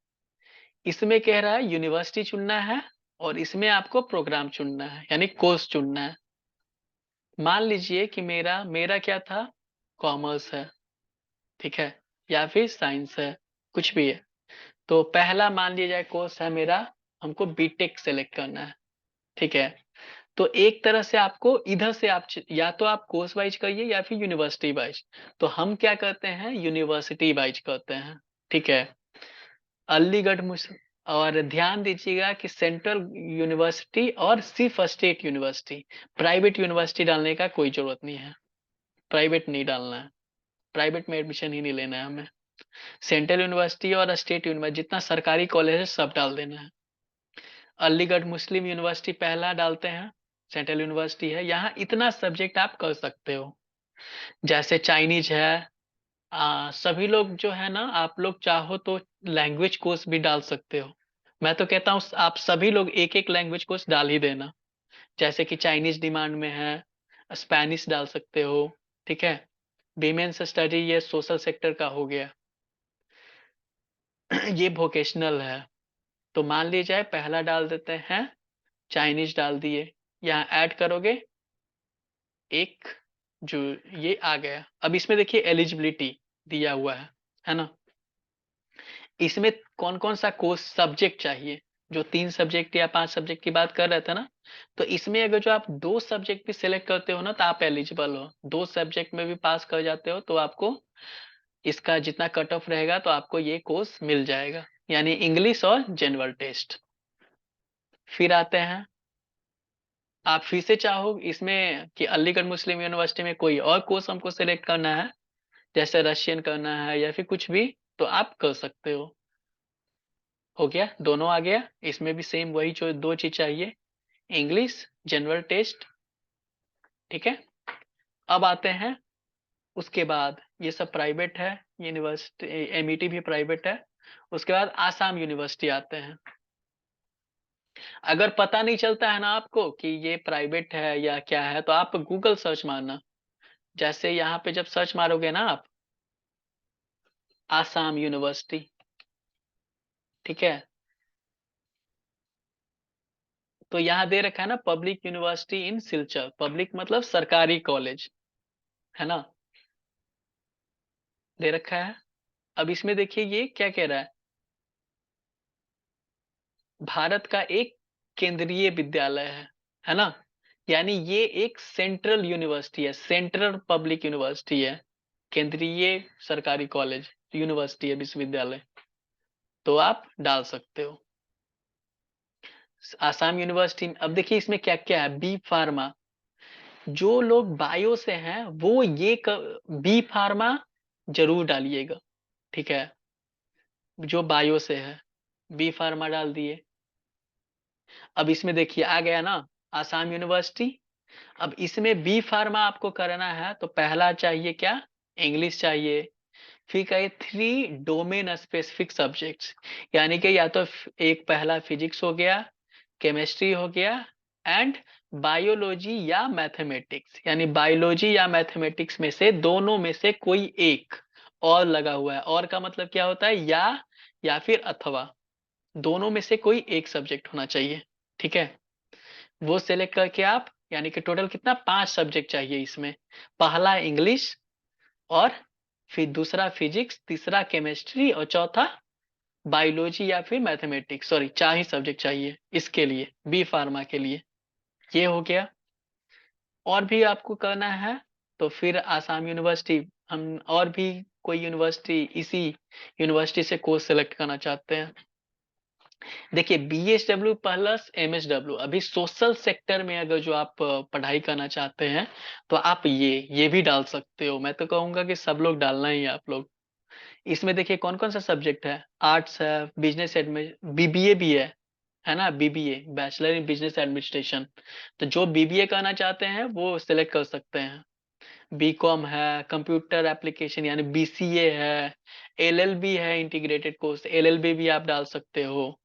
इसमें कह रहा है यूनिवर्सिटी चुनना है और इसमें आपको प्रोग्राम चुनना है यानी कोर्स चुनना है। मान लीजिए कि मेरा मेरा क्या था, कॉमर्स है, ठीक है, या फिर साइंस है, कुछ भी है। तो पहला मान लिया जाए कोर्स है मेरा, हमको बीटेक सेलेक्ट करना है, ठीक है। तो एक तरह से आपको इधर से आप या तो आप कोर्स वाइज करिए या फिर यूनिवर्सिटी वाइज। तो हम क्या करते हैं, यूनिवर्सिटी वाइज करते हैं, ठीक है। अलीगढ़ मुस्लिम, और ध्यान दीजिएगा कि सेंट्रल यूनिवर्सिटी और सिर्फ स्टेट यूनिवर्सिटी, प्राइवेट यूनिवर्सिटी डालने का कोई जरूरत नहीं है, प्राइवेट नहीं डालना है, प्राइवेट में एडमिशन ही नहीं लेना है हमें। सेंट्रल यूनिवर्सिटी और स्टेट यूनिवर्सिटी जितना सरकारी कॉलेज है सब डाल देना है। अलीगढ़ मुस्लिम यूनिवर्सिटी पहला डालते हैं, सेंट्रल यूनिवर्सिटी है, यहाँ इतना सब्जेक्ट आप कर सकते हो, जैसे चाइनीज है। सभी लोग जो है ना, आप लोग चाहो तो लैंग्वेज कोर्स भी डाल सकते हो। मैं तो कहता हूँ आप सभी लोग एक एक लैंग्वेज कोर्स डाल ही देना, जैसे कि चाइनीज डिमांड में है, स्पेनिश डाल सकते हो, ठीक है। विमेन्स स्टडी ये सोशल सेक्टर का हो गया। ये वोकेशनल है। तो मान लीजिए पहला डाल देते हैं, चाइनीज डाल दिए, यहाँ ऐड करोगे एक, जो ये आ गया। अब इसमें देखिए एलिजिबिलिटी दिया हुआ है ना। इसमें कौन कौन सा कोर्स सब्जेक्ट चाहिए, जो 3 सब्जेक्ट या 5 सब्जेक्ट की बात कर रहे थे ना, तो इसमें अगर जो आप 2 सब्जेक्ट भी सिलेक्ट करते हो ना तो आप एलिजिबल हो, 2 सब्जेक्ट में भी पास कर जाते हो तो आपको इसका जितना कट ऑफ रहेगा तो आपको ये कोर्स मिल जाएगा, यानी इंग्लिश और जनरल टेस्ट। फिर आते हैं, आप फिर से चाहो इसमें कि अलीगढ़ मुस्लिम यूनिवर्सिटी में कोई और कोर्स हमको सिलेक्ट करना है, जैसे रशियन करना है या फिर कुछ भी, तो आप कर सकते हो गया, दोनों आ गया। इसमें भी सेम वही जो 2 चीज चाहिए, इंग्लिश, जनरल टेस्ट, ठीक है। अब आते हैं, उसके बाद ये सब प्राइवेट है, यूनिवर्सिटी एमईटी भी प्राइवेट है। उसके बाद आसाम यूनिवर्सिटी आते हैं। अगर पता नहीं चलता है ना आपको कि ये प्राइवेट है या क्या है, तो आप गूगल सर्च मारना, जैसे यहाँ पे जब सर्च मारोगे ना आप, आसाम यूनिवर्सिटी, ठीक है। तो यहाँ दे रखा है ना, पब्लिक यूनिवर्सिटी इन सिलचर, पब्लिक मतलब सरकारी कॉलेज, है ना, दे रखा है। अब इसमें देखिए ये क्या कह रहा है, भारत का एक केंद्रीय विद्यालय है ना, यानी ये एक सेंट्रल यूनिवर्सिटी है, सेंट्रल पब्लिक यूनिवर्सिटी है, केंद्रीय सरकारी कॉलेज यूनिवर्सिटी है, विश्वविद्यालय, तो आप डाल सकते हो आसाम यूनिवर्सिटी। अब देखिए इसमें क्या क्या है, बी फार्मा, जो लोग बायो से हैं वो ये बी फार्मा जरूर डालिएगा, ठीक है, जो बायो से है बी फार्मा डाल दिए। अब इसमें देखिए आ गया ना, आसाम यूनिवर्सिटी। अब इसमें बी फार्मा आपको करना है तो पहला चाहिए क्या, इंग्लिश चाहिए। फिर कहे 3 डोमेन स्पेसिफिक सब्जेक्ट्स, यानी कि या तो एक पहला फिजिक्स हो गया, केमिस्ट्री हो गया, एंड बायोलॉजी या मैथमेटिक्स, यानी बायोलॉजी या मैथमेटिक्स में से दोनों में से कोई एक, और लगा हुआ है, और का मतलब क्या होता है, या फिर अथवा, दोनों में से कोई एक सब्जेक्ट होना चाहिए, ठीक है। वो सेलेक्ट करके आप, यानी कि टोटल कितना, 5 सब्जेक्ट चाहिए इसमें, पहला इंग्लिश, और फिर दूसरा फिजिक्स, तीसरा केमिस्ट्री, और चौथा बायोलॉजी या फिर मैथमेटिक्स, सॉरी 4 ही सब्जेक्ट चाहिए इसके लिए, बी फार्मा के लिए। ये हो गया। और भी आपको करना है तो फिर आसाम यूनिवर्सिटी, हम और भी कोई यूनिवर्सिटी, इसी यूनिवर्सिटी से कोर्स सेलेक्ट करना चाहते हैं। देखिए BSW प्लस MSW, अभी सोशल सेक्टर में अगर जो आप पढ़ाई करना चाहते हैं तो आप ये भी डाल सकते हो। मैं तो कहूंगा कि सब लोग डालना ही है आप लोग। इसमें देखिए कौन कौन सा सब्जेक्ट है, आर्ट्स है, बिजनेस एडमिन, बीबीए भी है ना, BBA bachelor in business administration. तो जो बीबीए करना चाहते हैं वो सिलेक्ट कर सकते हैं। बीकॉम है, कंप्यूटर एप्लीकेशन यानी बीसीए है, एलएलबी है, इंटीग्रेटेड कोर्स एलएलबी भी आप डाल सकते हो,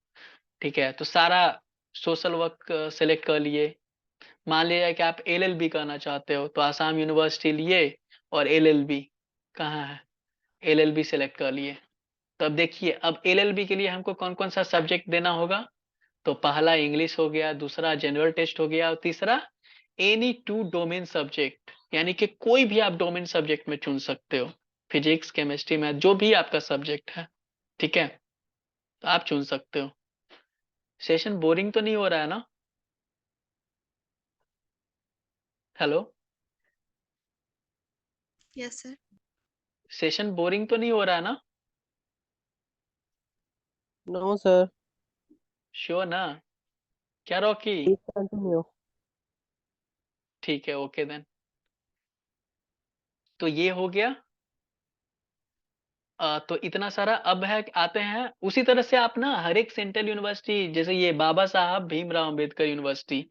ठीक है। तो सारा सोशल वर्क सेलेक्ट कर लिए। मान लिया कि आप एलएलबी करना चाहते हो तो आसाम यूनिवर्सिटी लिए, और एलएलबी कहाँ है, एलएलबी सेलेक्ट कर लिए। तो अब देखिए, अब एलएलबी के लिए हमको कौन कौन सा सब्जेक्ट देना होगा, तो पहला इंग्लिश हो गया, दूसरा जनरल टेस्ट हो गया, और तीसरा एनी 2 डोमेन सब्जेक्ट, यानी कि कोई भी आप डोमेन सब्जेक्ट में चुन सकते हो, फिजिक्स, केमिस्ट्री, मैथ, जो भी आपका सब्जेक्ट है, ठीक है, तो आप चुन सकते हो। सेशन बोरिंग तो नहीं हो रहा है ना? Hello, yes sir. Session boring तो नहीं हो रहा है ना? नो सर, श्योर ना? क्या रॉकी? Please continue. ठीक है, ओके देन। तो ये हो गया। तो इतना सारा अब है, आते हैं उसी तरह से आप ना हर एक सेंट्रल यूनिवर्सिटी, जैसे ये बाबा साहब भीमराव अंबेडकर यूनिवर्सिटी,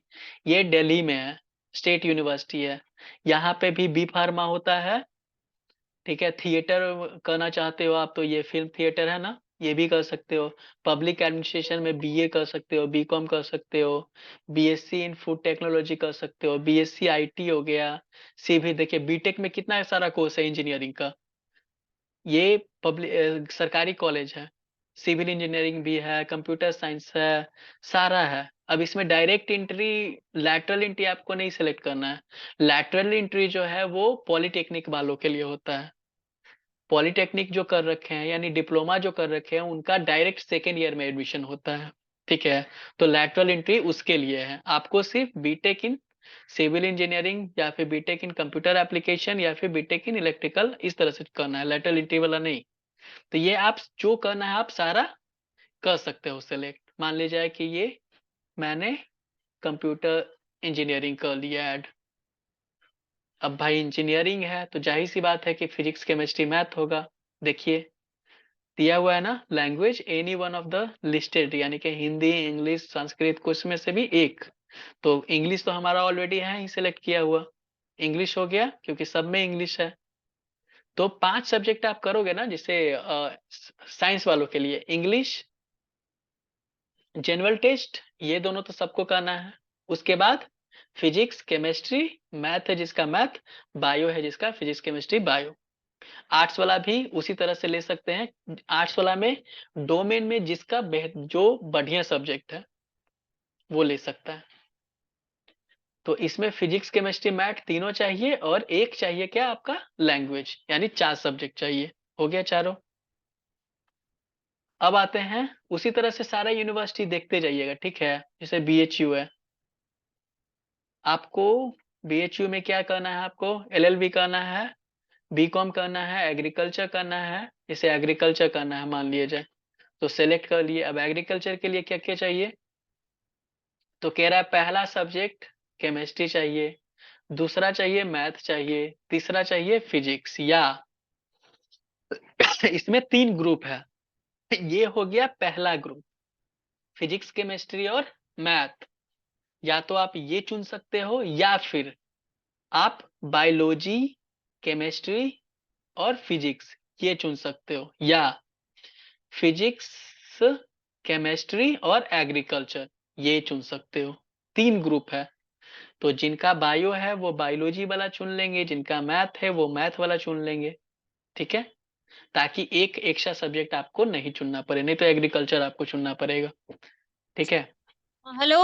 ये दिल्ली में है, स्टेट यूनिवर्सिटी है। यहाँ पे भी बी फार्मा होता है, ठीक है। थिएटर करना चाहते हो आप तो ये फिल्म थिएटर है ना, ये भी कर सकते हो। पब्लिक एडमिनिस्ट्रेशन में बीए कर सकते हो, बीकॉम कर सकते हो, बीएससी इन फूड टेक्नोलॉजी कर सकते हो, बीएससी आईटी हो गया, सीवी। देखिए बीटेक में कितना सारा कोर्स है इंजीनियरिंग का, ये पब्लिक सरकारी कॉलेज है। सिविल इंजीनियरिंग भी है, कंप्यूटर साइंस है, सारा है। अब इसमें डायरेक्ट एंट्री, लैटरल एंट्री आपको नहीं सेलेक्ट करना है। लैटरल एंट्री जो है वो पॉलिटेक्निक वालों के लिए होता है। पॉलिटेक्निक जो कर रखे हैं यानी डिप्लोमा जो कर रखे हैं उनका डायरेक्ट सेकेंड ईयर में एडमिशन होता है, ठीक है। तो लैटरल एंट्री उसके लिए है। आपको सिर्फ बीटेक इन सिविल इंजीनियरिंग या फिर बीटेक इन कंप्यूटर एप्लीकेशन या फिर बीटेक इन इलेक्ट्रिकल इस तरह से करना है, लैटरल एंट्री वाला नहीं। तो ये आप जो करना है आप सारा कर सकते हो सेलेक्ट। मान लीजिए कि ये मैंने कंप्यूटर इंजीनियरिंग कर लिया ऐड। अब भाई इंजीनियरिंग है तो जाहिर सी बात है कि फिजिक्स केमिस्ट्री मैथ होगा। देखिए दिया हुआ है ना, language any one of the listed, यानी कि हिंदी, इंग्लिश, संस्कृत, कुछ में से भी एक। तो इंग्लिश तो हमारा ऑलरेडी है ही सिलेक्ट किया हुआ, इंग्लिश हो गया क्योंकि सब में इंग्लिश है। तो 5 सब्जेक्ट आप करोगे ना, जैसे साइंस वालों के लिए इंग्लिश, जनरल टेस्ट, ये दोनों तो सबको करना है। उसके बाद फिजिक्स, केमिस्ट्री, मैथ है जिसका मैथ, बायो है जिसका फिजिक्स, केमिस्ट्री, बायो। आर्ट्स वाला भी उसी तरह से ले सकते हैं। आर्ट्स वाला में डोमेन में जिसका जो बढ़िया सब्जेक्ट है वो ले सकता है। तो इसमें फिजिक्स, केमिस्ट्री, मैथ तीनों चाहिए और एक चाहिए क्या आपका, लैंग्वेज, यानी 4 सब्जेक्ट चाहिए। हो गया चारों। अब आते हैं उसी तरह से सारा यूनिवर्सिटी देखते जाइएगा, ठीक है। जैसे बीएचयू है, आपको बीएचयू में क्या करना है, आपको एलएलबी करना है, बीकॉम करना है, एग्रीकल्चर करना है। जैसे एग्रीकल्चर करना है मान लिया जाए, तो सेलेक्ट कर लिए। अब एग्रीकल्चर के लिए क्या क्या चाहिए, तो कह रहा है पहला सब्जेक्ट केमिस्ट्री चाहिए, दूसरा चाहिए मैथ चाहिए, तीसरा चाहिए फिजिक्स। या इसमें 3 ग्रुप है। ये हो गया पहला ग्रुप, फिजिक्स, केमिस्ट्री और मैथ। या तो आप ये चुन सकते हो या फिर आप बायोलॉजी, केमिस्ट्री और फिजिक्स ये चुन सकते हो, या फिजिक्स, केमिस्ट्री और एग्रीकल्चर ये चुन सकते हो। 3 ग्रुप है। तो जिनका बायो है वो बायोलॉजी वाला चुन लेंगे, जिनका मैथ है वो मैथ वाला चुन लेंगे, ठीक है। ताकि एक एक्स्ट्रा सब्जेक्ट आपको नहीं चुनना पड़े, नहीं तो एग्रीकल्चर आपको चुनना पड़ेगा, ठीक है। हेलो।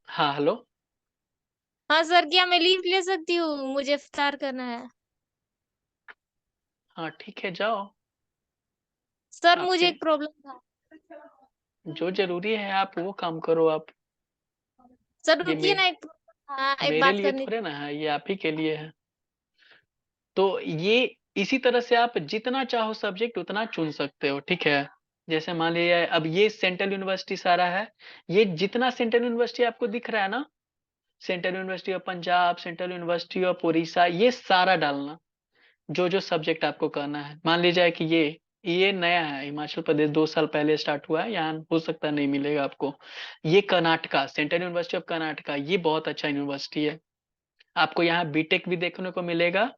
हाँ हेलो। हाँ सर, क्या मैं लीव ले सकती हूँ? मुझे इफ्तार करना है। हाँ ठीक है, जाओ। सर मुझे आपके एक प्रॉब्लम था। जो जरूरी है आप वो काम करो आप। सर ये रुकिए ना, एक हाँ, एक मेरे बात लिए करनी। थोड़े ना है, ये आप ही के लिए है। तो ये इसी तरह से आप जितना चाहो सब्जेक्ट उतना चुन सकते हो, ठीक है। जैसे मान लीजिए अब ये सेंट्रल यूनिवर्सिटी सारा है, ये जितना सेंट्रल यूनिवर्सिटी आपको दिख रहा है ना, central university of Punjab, central university of Orissa, ये सारा डालना। जो जो सब्जेक्ट आपको करना है, मान लीजिए कि ये नया है, हिमाचल प्रदेश 2 साल पहले स्टार्ट हुआ है, यहाँ हो सकता है नहीं मिलेगा आपको। ये Karnataka, central university of Karnataka, ये बहुत अच्छा यूनिवर्सिटी है। आपको यहाँ बीटेक भी देखने को मिलेगा,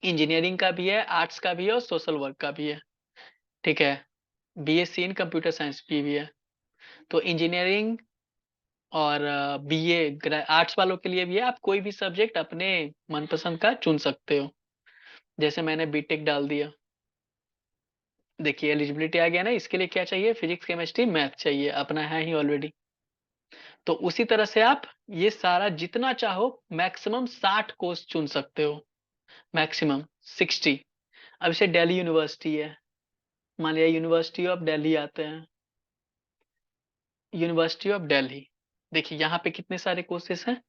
इंजीनियरिंग का भी है, आर्ट्स का भी है और सोशल वर्क का भी है, ठीक है। बीएससी इन कंप्यूटर साइंस भी है। तो इंजीनियरिंग और बीए आर्ट्स वालों के लिए भी है। आप कोई भी सब्जेक्ट अपने मनपसंद का चुन सकते हो। जैसे मैंने बीटेक डाल दिया, देखिए एलिजिबिलिटी आ गया ना। इसके लिए क्या चाहिए, फिजिक्स, केमिस्ट्री, मैथ चाहिए, अपना है ही ऑलरेडी। तो उसी तरह से आप ये सारा जितना चाहो मैक्सिमम 60 कोर्स चुन सकते हो, मैक्सिमम 60। अब इसे दिल्ली यूनिवर्सिटी है, मान लिया यूनिवर्सिटी ऑफ दिल्ली आते हैं, यूनिवर्सिटी ऑफ दिल्ली। देखिए यहाँ पे कितने सारे कोर्सेस हैं,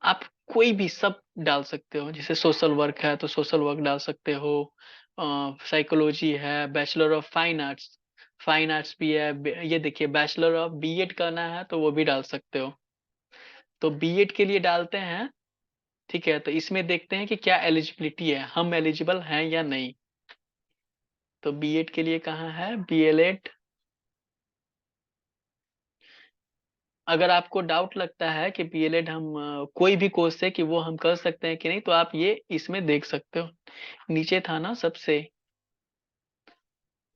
आप कोई भी सब डाल सकते हो। जैसे सोशल वर्क है तो सोशल वर्क डाल सकते हो, साइकोलॉजी है, बैचलर ऑफ फाइन आर्ट्स भी है। ये देखिए बैचलर ऑफ बीएड करना है तो वो भी डाल सकते हो। तो बीएड के लिए डालते हैं, ठीक है। तो इसमें देखते हैं कि क्या एलिजिबिलिटी है, हम एलिजिबल हैं या नहीं। तो बीएड के लिए कहाँ है, बीएलएड। अगर आपको डाउट लगता है कि बीएलएड हम कोई भी कोर्स है कि वो हम कर सकते हैं कि नहीं, तो आप ये इसमें देख सकते हो। नीचे था ना सबसे,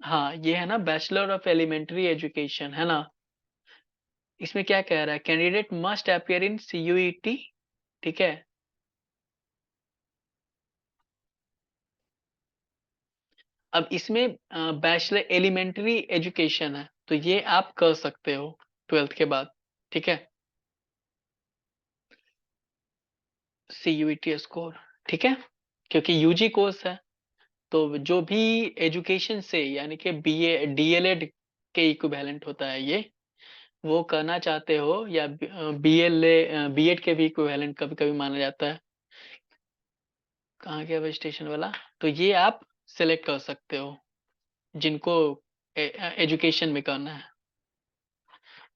हाँ ये है ना बैचलर ऑफ एलिमेंट्री एजुकेशन, है ना। इसमें क्या कह रहा है, candidate must appear in CUET, ठीक है। अब इसमें बैचलर एलिमेंट्री एजुकेशन है तो ये आप कर सकते हो 12th के बाद, ठीक है। सीयूईटी स्कोर, ठीक है, क्योंकि यूजी कोर्स है। तो जो भी एजुकेशन से यानी कि बीए डीएलएड के इक्विवेलेंट होता है ये, वो करना चाहते हो, या बीएड के भी इक्विवेलेंट कभी कभी माना जाता है। कहाँ गया वो स्टेशन वाला, तो ये आप सिलेक्ट कर सकते हो जिनको एजुकेशन में करना है।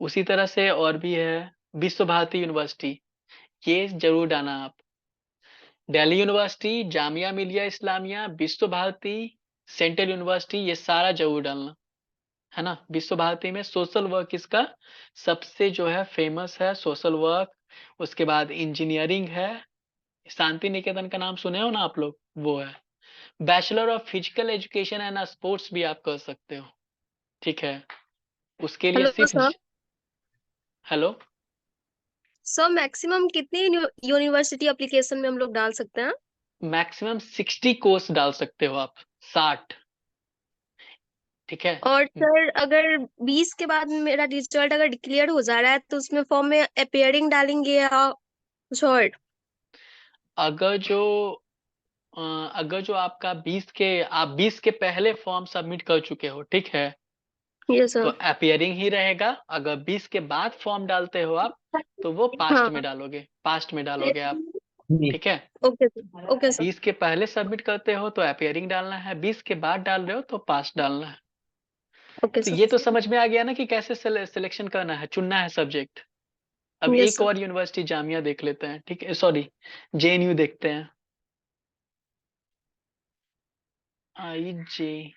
उसी तरह से और भी है, विश्व भारती यूनिवर्सिटी, ये जरूर डालना आप। दिल्ली यूनिवर्सिटी, जामिया मिलिया इस्लामिया, विश्व भारती, सेंट्रल यूनिवर्सिटी, ये सारा जरूर डालना, है ना। विश्व भारती में सोशल वर्क इसका सबसे जो है फेमस है, सोशल वर्क। उसके बाद इंजीनियरिंग है, शांति निकेतन का नाम सुने हो ना आप लोग, वो है। Bachelor of physical education and sports भी आप कर सकते हो, ठीक है। उसके लिए हेलो सिर्फ सर। हेलो, सर मैक्सिमम कितने यूनिवर्सिटी एप्लीकेशन में हम लोग डाल सकते हैं? मैक्सिमम 60 कोर्स डाल सकते हो आप, 60, ठीक है। और सर अगर 20 के बाद मेरा रिजल्ट अगर डिक्लेयर हो जा रहा है तो उसमें फॉर्म में अपेयरिंग डालेंगे या कुछ और? अगर जो अगर जो आपका 20 के, आप 20 के पहले फॉर्म सबमिट कर चुके हो, ठीक है, यस तो सर। अपियरिंग ही रहेगा। अगर 20 के बाद फॉर्म डालते हो आप, तो वो पास्ट हाँ। में डालोगे, पास्ट में डालोगे आप, ठीक है। Okay sir, okay sir. 20 के पहले सबमिट करते हो तो अपियरिंग डालना है, 20 के बाद डाल रहे हो तो पास्ट डालना है। ओके तो सर। ये तो समझ में आ गया ना कि कैसे सिलेक्शन करना है, चुनना है सब्जेक्ट। अब यस एक सर। और यूनिवर्सिटी जामिया देख लेते हैं, ठीक है, सॉरी जेएनयू देखते हैं। आई जे,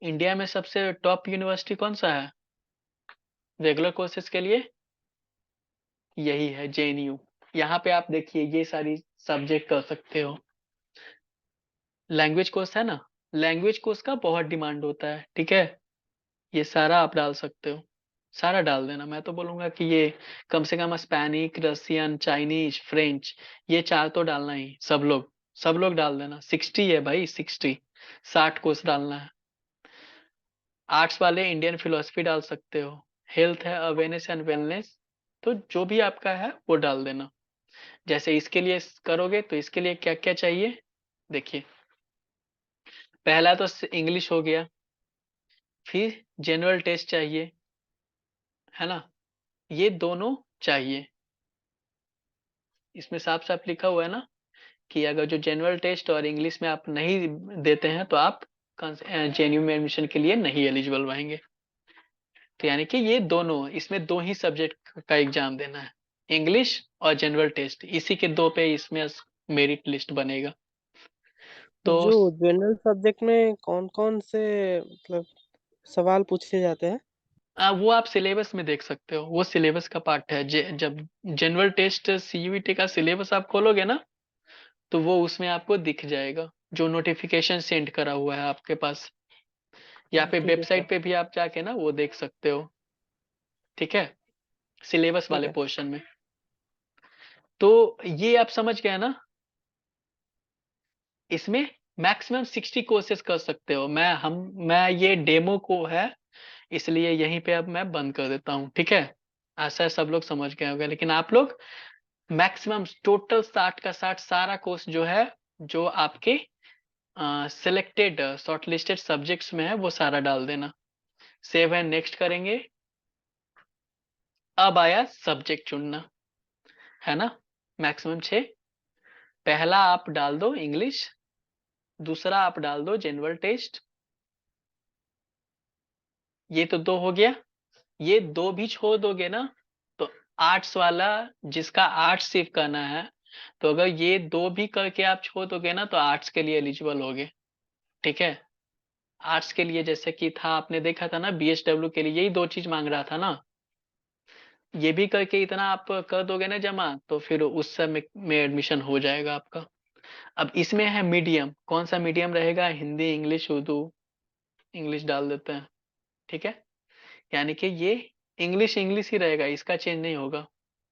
इंडिया में सबसे टॉप यूनिवर्सिटी कौन सा है रेगुलर कोर्सेज के लिए, यही है जेएनयू। यहाँ पे आप देखिए ये सारी सब्जेक्ट कर सकते हो। लैंग्वेज कोर्स है ना, लैंग्वेज कोर्स का बहुत डिमांड होता है, ठीक है। ये सारा आप डाल सकते हो, सारा डाल देना। मैं तो बोलूंगा कि ये कम से कम स्पेनिक, रसियन, चाइनीज, फ्रेंच, ये चार तो डालना ही, सब लोग डाल देना। 60 है भाई, 60 कोर्स डालना है। आर्ट्स वाले इंडियन फिलोसफी डाल सकते हो, हेल्थ है, अवेयरनेस एंड वेलनेस, तो जो भी आपका है वो डाल देना। जैसे इसके लिए करोगे तो इसके लिए क्या क्या चाहिए, देखिए पहला तो इंग्लिश हो गया, फिर जनरल टेस्ट चाहिए, है ना, ये दोनों चाहिए। इसमें साफ साफ लिखा हुआ है ना कि अगर जो जनरल टेस्ट और इंग्लिश में आप नहीं देते हैं तो आप जेएनयू में एडमिशन के लिए नहीं एलिजिबल रहेंगे। तो यानी कि ये दोनों, इसमें दो ही सब्जेक्ट का एग्जाम देना है, इंग्लिश और जनरल टेस्ट, इसी के दो पे इसमें मेरिट लिस्ट बनेगा। तो जो जनरल सब्जेक्ट में कौन कौन से मतलब सवाल पूछे जाते हैं? वो आप सिलेबस में देख सकते हो, वो सिलेबस का पार्ट है। जब जनरल टेस्ट सीयूईटी का सिलेबस आप खोलोगे ना, तो वो उसमें आपको दिख जाएगा, जो नोटिफिकेशन सेंड करा हुआ है आपके पास, या पे ठीक है सर। वेबसाइट पे भी आप जाके ना वो देख सकते हो, ठीक है, सिलेबस ठीक वाले है। पोर्शन में। तो ये आप समझ गए ना, इसमें मैक्सिमम 60 कोर्सेज कर सकते हो। मैं ये डेमो को है, इसलिए यहीं पे अब मैं बंद कर देता हूँ, ठीक है। ऐसा सब लोग समझ गए होंगे, लेकिन आप लोग मैक्सिमम टोटल 60 का 60 सारा कोर्स जो है जो आपके सिलेक्टेड शॉर्टलिस्टेड सब्जेक्ट्स में है वो सारा डाल देना। सेव एंड नेक्स्ट करेंगे। अब आया सब्जेक्ट चुनना, है ना। मैक्सिमम 6। पहला आप डाल दो इंग्लिश, दूसरा आप डाल दो जनरल टेस्ट। ये तो 2 हो गया। ये 2 भी छोड़ दोगे ना तो आर्ट्स वाला, जिसका आर्ट्स सिर्फ करना है, तो अगर ये 2 भी करके आप छोड़ दोगे ना तो आर्ट्स के लिए एलिजिबल होगे। ठीक है। आर्ट्स के लिए जैसे कि था, आपने देखा था ना बीएसडब्ल्यू के लिए यही 2 चीज मांग रहा था ना। ये भी करके इतना आप कर दोगे ना जमा, तो फिर उस समय में एडमिशन हो जाएगा आपका। अब इसमें है मीडियम, कौन सा मीडियम रहेगा? हिंदी, इंग्लिश, उर्दू। इंग्लिश डाल देते हैं। ठीक है। यानी कि ये इंग्लिश इंग्लिश ही रहेगा, इसका चेंज नहीं होगा।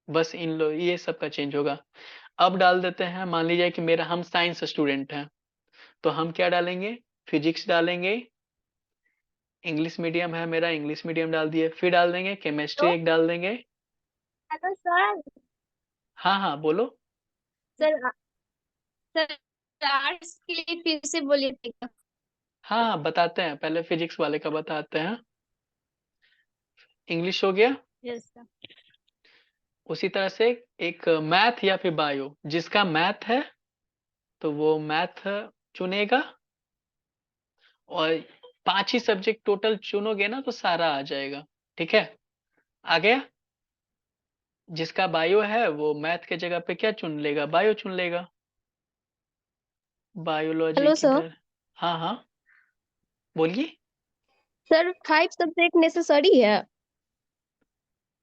बस ये सब का चेंज होगा। अब डाल देते हैं, मान लीजिए कि मेरा हम साइंस स्टूडेंट हैं, तो हम क्या डालेंगे? फिजिक्स डालेंगे। इंग्लिश मीडियम है मेरा, इंग्लिश मीडियम डाल दिए। फिर डाल देंगे केमिस्ट्री, एक डाल देंगे। Hello sir. हाँ हाँ बोलो। सर सर आर्ट्स के लिए फिर से बोलिए भैया। हाँ हाँ बताते हैं, पहले फिजिक्स वाले का बताते हैं। इंग्लिश हो गया। Yes sir. उसी तरह से एक मैथ या फिर बायो, जिसका मैथ है तो वो मैथ चुनेगा। और 5 ही सब्जेक्ट टोटल चुनोगे ना तो सारा आ जाएगा। ठीक है। आ गया। जिसका बायो है वो मैथ के जगह पे क्या चुन लेगा? बायो चुन लेगा। Biology hello sir. किधर? हाँ हाँ बोलिए। सर 5 सब्जेक्ट नेसेसरी है?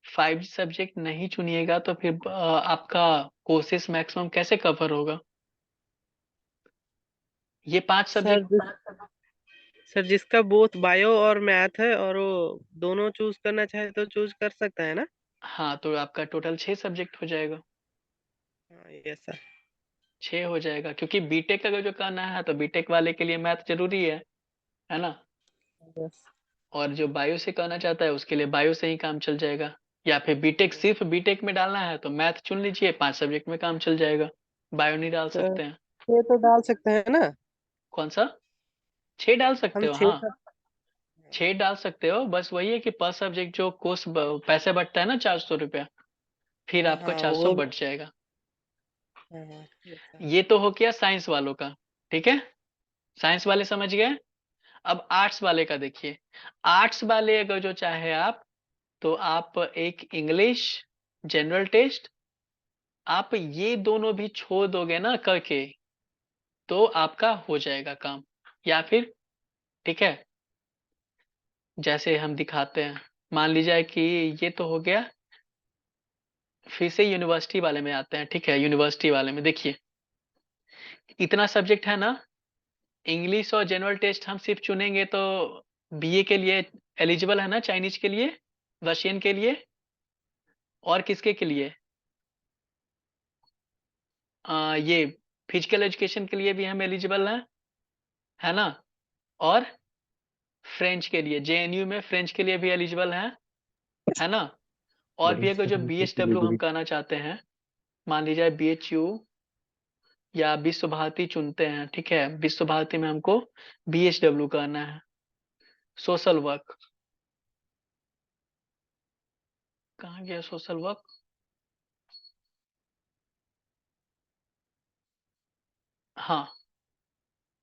5 सब्जेक्ट नहीं चुनिएगा तो फिर आपका कोर्सेस मैक्सिमम कैसे कवर होगा? ये 5 सर सब्जेक्ट। सर जिसका बोथ बायो और मैथ है और वो दोनों चूज करना चाहे तो चूज कर सकता है ना? हाँ तो आपका टोटल 6 सब्जेक्ट हो जाएगा। हाँ यस सर। 6 हो जाएगा, क्योंकि बीटेक अगर जो करना है तो बीटेक वाले के लिए मैथ जरूरी है ना। यस। और जो बायो से करना चाहता है उसके लिए बायो से ही काम चल जाएगा। या फिर बीटेक, सिर्फ बीटेक में डालना है तो मैथ चुन लीजिए, 5 सब्जेक्ट में काम चल जाएगा। बायो नहीं डाल सर सकते हैं। ये तो डाल सकते हैं ना? कौन सा? 6 डाल सकते हम हो, 6 हाँ। 6 डाल सकते हो, बस वही है कि पर सब्जेक्ट जो कोर्स पैसे बढ़ता है ना 400 रुपया, फिर आपका हाँ 400 वो बढ़ जाएगा। हाँ yes, sir। ये तो हो गया साइंस वालों का। ठीक है। साइंस वाले समझ गए। अब आर्ट्स वाले का देखिए। आर्ट्स वाले अगर जो चाहे आप, तो आप एक इंग्लिश जनरल टेस्ट, आप ये दोनों भी छोड़ दोगे ना करके तो आपका हो जाएगा काम। या फिर ठीक है, जैसे हम दिखाते हैं, मान लीजिए कि ये तो हो गया। फिर से यूनिवर्सिटी वाले में आते हैं। ठीक है। यूनिवर्सिटी वाले में देखिए, इतना सब्जेक्ट है ना। इंग्लिश और जनरल टेस्ट हम सिर्फ चुनेंगे तो बीए के लिए एलिजिबल है ना, चाइनीज के लिए, रशियन के लिए, और किसके के लिए? ये फिजिकल एजुकेशन के लिए भी हम एलिजिबल हैं, है ना। और फ्रेंच के लिए, जेएनयू में फ्रेंच के लिए भी एलिजिबल है ना। और भी अगर जो बीएचडब्ल्यू हम करना चाहते हैं, मान लीजिए बीएचयू या विश्व भारती चुनते हैं। ठीक है। विश्व भारती में हमको बीएचडब्ल्यू करना है, सोशल वर्क। कहाँ गया सोशल वर्क? हाँ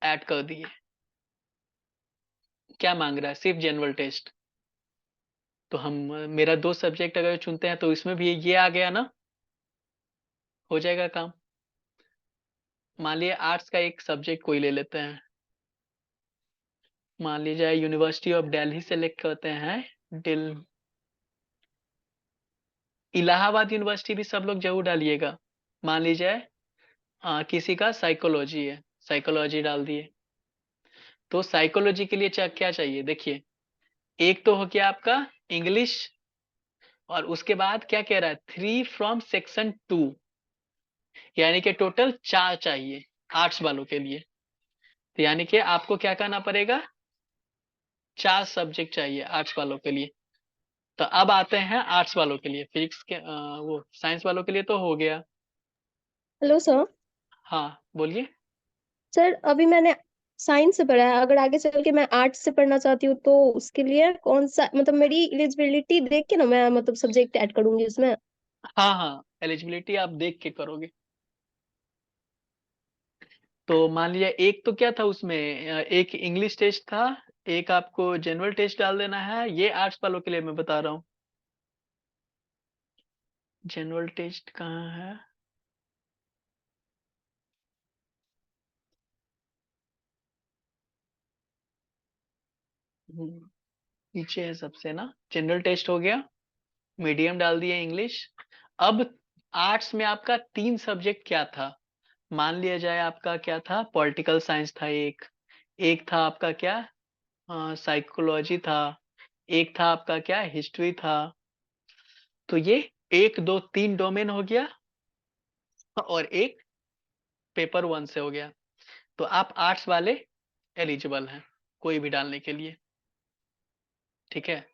ऐड कर दिए। क्या मांग रहा है? सिर्फ जनरल टेस्ट। तो हम मेरा 2 सब्जेक्ट अगर चुनते हैं तो इसमें भी ये आ गया ना, हो जाएगा काम। मान लिया आर्ट्स का एक सब्जेक्ट कोई ले लेते हैं, मान लीजिए यूनिवर्सिटी ऑफ दिल्ली सेलेक्ट करते हैं। दिल इलाहाबाद यूनिवर्सिटी भी सब लोग जरूर डालिएगा। मान लीजिए किसी का साइकोलॉजी है, साइकोलॉजी डाल दिए। तो साइकोलॉजी के लिए क्या चाहिए? देखिए, एक तो हो गया आपका इंग्लिश, और उसके बाद क्या कह रहा है? 3 फ्रॉम सेक्शन 2, यानी कि टोटल 4 चाहिए आर्ट्स वालों के लिए। तो यानी कि आपको क्या करना पड़ेगा? 4 सब्जेक्ट चाहिए आर्ट्स वालों के लिए। तो अब आते हैं आर्ट्स वालों के लिए, फिजिक्स के वो साइंस वालों के लिए तो हो गया। Hello sir. हाँ बोलिए। सर अभी मैंने साइंस से पढ़ा है, अगर आगे चल के मैं आर्ट्स से पढ़ना चाहती हूँ तो उसके लिए कौन सा, मतलब मेरी एलिजिबिलिटी देख के ना मैं मतलब सब्जेक्ट ऐड करूंगी उसमें। हाँ हाँ, एलिजिबिलिटी आप देख के करोगे। तो मान लिया एक तो क्या था उसमें, एक इंग्लिश टेस्ट था, एक आपको जनरल टेस्ट डाल देना है। ये आर्ट्स वालों के लिए मैं बता रहा हूँ। जनरल टेस्ट कहाँ है? पीछे है सबसे ना। जनरल टेस्ट हो गया, मीडियम डाल दिया इंग्लिश। अब आर्ट्स में आपका 3 सब्जेक्ट क्या था? मान लिया जाए आपका क्या था, पॉलिटिकल साइंस था एक, एक था आपका क्या, साइकोलॉजी था, एक था आपका क्या, हिस्ट्री था। तो ये 1 2 3 डोमेन हो गया और एक पेपर 1 से हो गया। तो आप आर्ट्स वाले एलिजिबल हैं कोई भी डालने के लिए, ठीक है।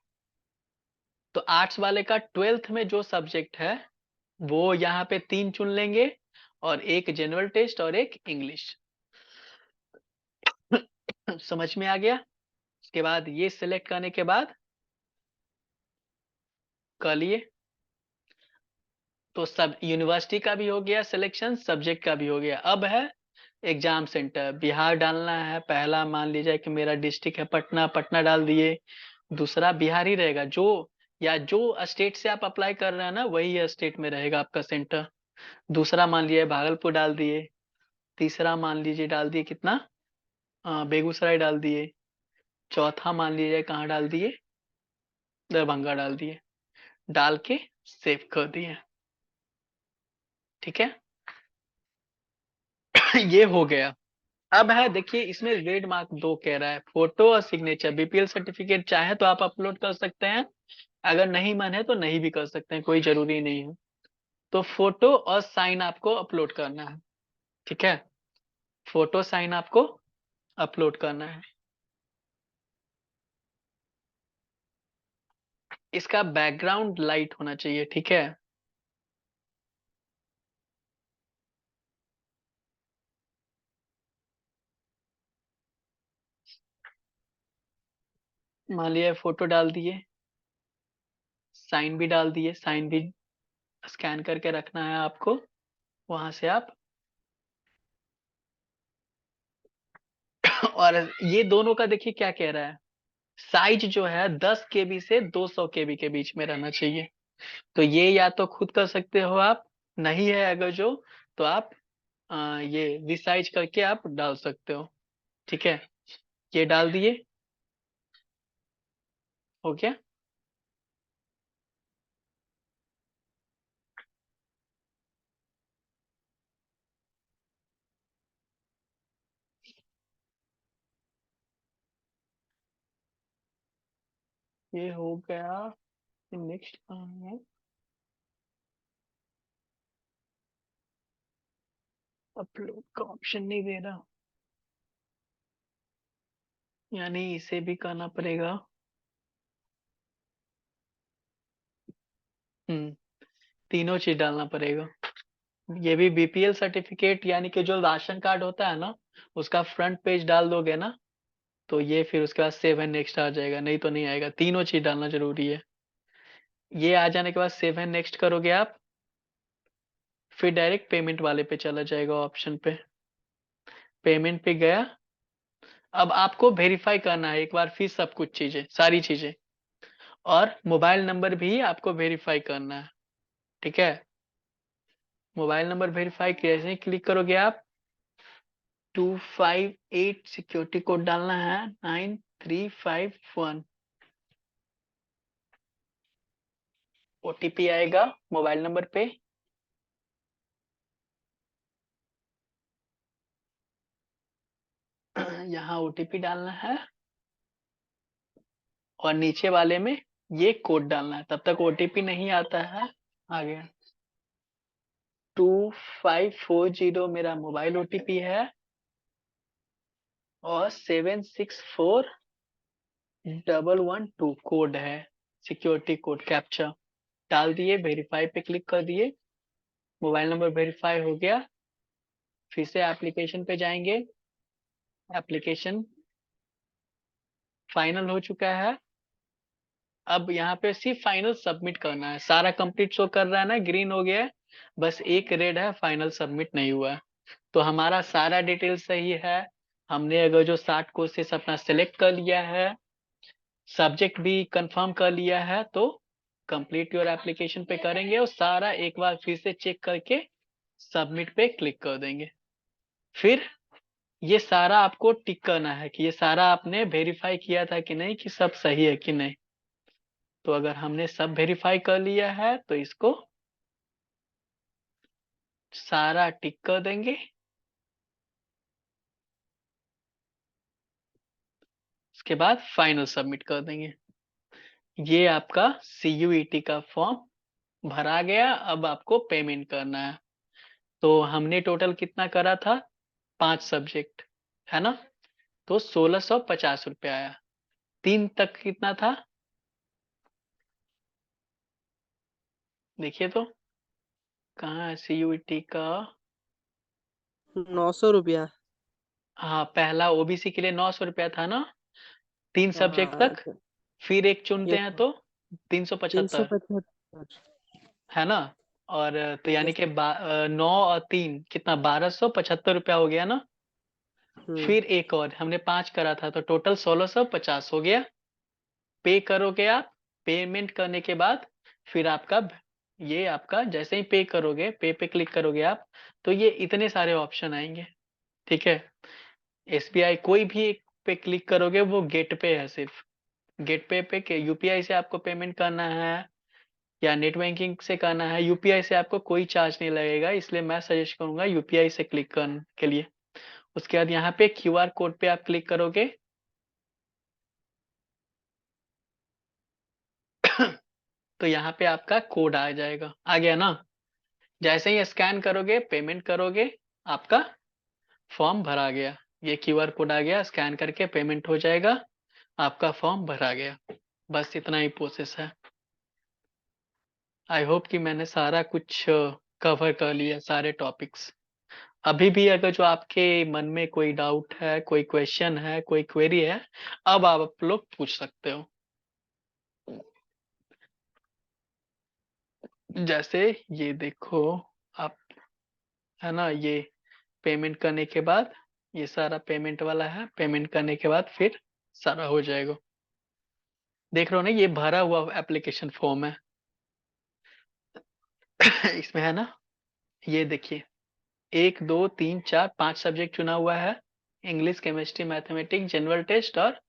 तो आर्ट्स वाले का 12th में जो सब्जेक्ट है वो यहाँ पे 3 चुन लेंगे, और एक जनरल टेस्ट और एक इंग्लिश। समझ में आ गया? उसके बाद ये सिलेक्ट करने के बाद कर लिए, तो सब यूनिवर्सिटी का भी हो गया सिलेक्शन, सब्जेक्ट का भी हो गया। अब है एग्जाम सेंटर। बिहार डालना है पहला, मान लीजिए कि मेरा डिस्ट्रिक्ट है पटना, पटना डाल दिए। दूसरा बिहार ही रहेगा, जो या जो स्टेट से आप अप्लाई कर रहे हैं ना वही स्टेट में रहेगा आपका सेंटर। दूसरा मान लिया भागलपुर डाल दिए। तीसरा मान लीजिए डाल दिए कितना, बेगूसराय डाल दिए। चौथा मान लीजिए कहाँ डाल दिए, दरभंगा डाल दिए। डाल के सेव कर दिए, ठीक है। ये हो गया। अब है देखिए इसमें रेड मार्क 2 कह रहा है, फोटो और सिग्नेचर। बीपीएल सर्टिफिकेट चाहे तो आप अपलोड कर सकते हैं, अगर नहीं मन है तो नहीं भी कर सकते हैं, कोई जरूरी नहीं है। तो फोटो और साइन आपको अपलोड करना है, ठीक है। फोटो साइन आपको अपलोड करना है। इसका बैकग्राउंड लाइट होना चाहिए, ठीक है। मान लिया फोटो डाल दिए, साइन भी डाल दिए, साइन भी स्कैन करके रखना है आपको। वहां से आप और ये दोनों का देखिए क्या कह रहा है, साइज जो है 10 केबी से 200 केबी के बीच में रहना चाहिए। तो ये या तो खुद कर सकते हो आप, नहीं है अगर जो, तो आप ये रिसाइज करके आप डाल सकते हो, ठीक है। ये डाल दिए, हो गया। ये हो गया। नेक्स्ट है, अपलोड का ऑप्शन नहीं दे रहा, यानी इसे भी करना पड़ेगा। तीनों चीज डालना पड़ेगा। ये भी बीपीएल सर्टिफिकेट यानी कि जो राशन कार्ड होता है ना, उसका फ्रंट पेज डाल दोगे ना, तो ये फिर उसके बाद सेव एंड नेक्स्ट आ जाएगा, नहीं तो नहीं आएगा। तीनों चीज डालना जरूरी है। ये आ जाने के बाद सेव एंड नेक्स्ट करोगे आप, फिर डायरेक्ट पेमेंट वाले पे चला जाएगा ऑप्शन पे। पेमेंट पे गया। अब आपको वेरीफाई करना है एक बार फिर सब कुछ चीजें, सारी चीजें, और मोबाइल नंबर भी आपको वेरीफाई करना है, ठीक है। मोबाइल नंबर वेरीफाई कैसे ही क्लिक करोगे आप, 258 सिक्योरिटी कोड डालना है 9351। ओटीपी आएगा मोबाइल नंबर पे, यहाँ ओटीपी डालना है, और नीचे वाले में ये कोड डालना है। तब तक ओटीपी नहीं आता है। आ गया, 2540 मेरा मोबाइल ओटीपी है, और 764112 कोड है, सिक्योरिटी कोड कैप्चा। डाल दिए, वेरीफाई पे क्लिक कर दिए, मोबाइल नंबर वेरीफाई हो गया। फिर से एप्लीकेशन पे जाएंगे, एप्लीकेशन फाइनल हो चुका है। अब यहाँ पे सिर्फ फाइनल सबमिट करना है। सारा कंप्लीट शो कर रहा है ना, ग्रीन हो गया है, बस एक रेड है, फाइनल सबमिट नहीं हुआ है। तो हमारा सारा डिटेल सही है। हमने अगर जो 60 कोर्सेस अपना सेलेक्ट कर लिया है, सब्जेक्ट भी कंफर्म कर लिया है, तो कंप्लीट योर एप्लीकेशन पे करेंगे और सारा एक बार फिर से चेक करके सबमिट पे क्लिक कर देंगे। फिर ये सारा आपको टिक करना है कि ये सारा आपने वेरीफाई किया था कि नहीं, कि सब सही है कि नहीं। तो अगर हमने सब वेरीफाई कर लिया है तो इसको सारा टिक कर देंगे। उसके बाद फाइनल सबमिट कर देंगे। ये आपका CUET का फॉर्म भरा गया। अब आपको पेमेंट करना है। तो हमने टोटल कितना करा था, 5 सब्जेक्ट है ना, तो 1650 रुपया आया। 3 तक कितना था, देखिए तो कहाँ है CUET का। 900 रुपया। हाँ, पहला OBC के लिए 900 रुपया था ना, 3 सब्जेक्ट हाँ तक। फिर एक चुनते ये हैं तो 375 375। है ना। और तो यानी यस। कि 9 और 3 कितना, 1275 रुपया हो गया ना। फिर एक और हमने 5 करा था, तो टोटल 1650 हो गया। पे करोगे आप। पेमेंट करने के बाद फिर आपका ये आपका जैसे ही पे करोगे, पे क्लिक करोगे आप, तो ये इतने सारे ऑप्शन आएंगे। ठीक है। SBI कोई भी एक पे क्लिक करोगे, वो गेट पे है सिर्फ। गेट पे के UPI से आपको पेमेंट करना है या नेट बैंकिंग से करना है, UPI से आपको कोई चार्ज नहीं लगेगा, इसलिए मैं सजेस्ट करूंगा UPI से क्लिक करने के लिए। उसके बाद यहाँ पे QR कोड पे आप क्लिक करोगे तो यहाँ पे आपका कोड आ जाएगा। आ गया ना। जैसे ही स्कैन करोगे, पेमेंट करोगे, आपका फॉर्म भरा गया। ये QR कोड आ गया, स्कैन करके पेमेंट हो जाएगा, आपका फॉर्म भरा गया। बस इतना ही प्रोसेस है। आई होप कि मैंने सारा कुछ कवर कर लिया, सारे टॉपिक्स। अभी भी अगर जो आपके मन में कोई डाउट है, कोई क्वेश्चन है, कोई क्वेरी है, अब आप लोग पूछ सकते हो। जैसे ये देखो आप, है ना, ये पेमेंट करने के बाद, ये सारा पेमेंट वाला है। पेमेंट करने के बाद फिर सारा हो जाएगा। देख रहे हो ना, ये भरा हुआ एप्लीकेशन फॉर्म है। इसमें है ना, ये देखिए 1 2 3 4 5 सब्जेक्ट चुना हुआ है। English, chemistry, mathematics, general test और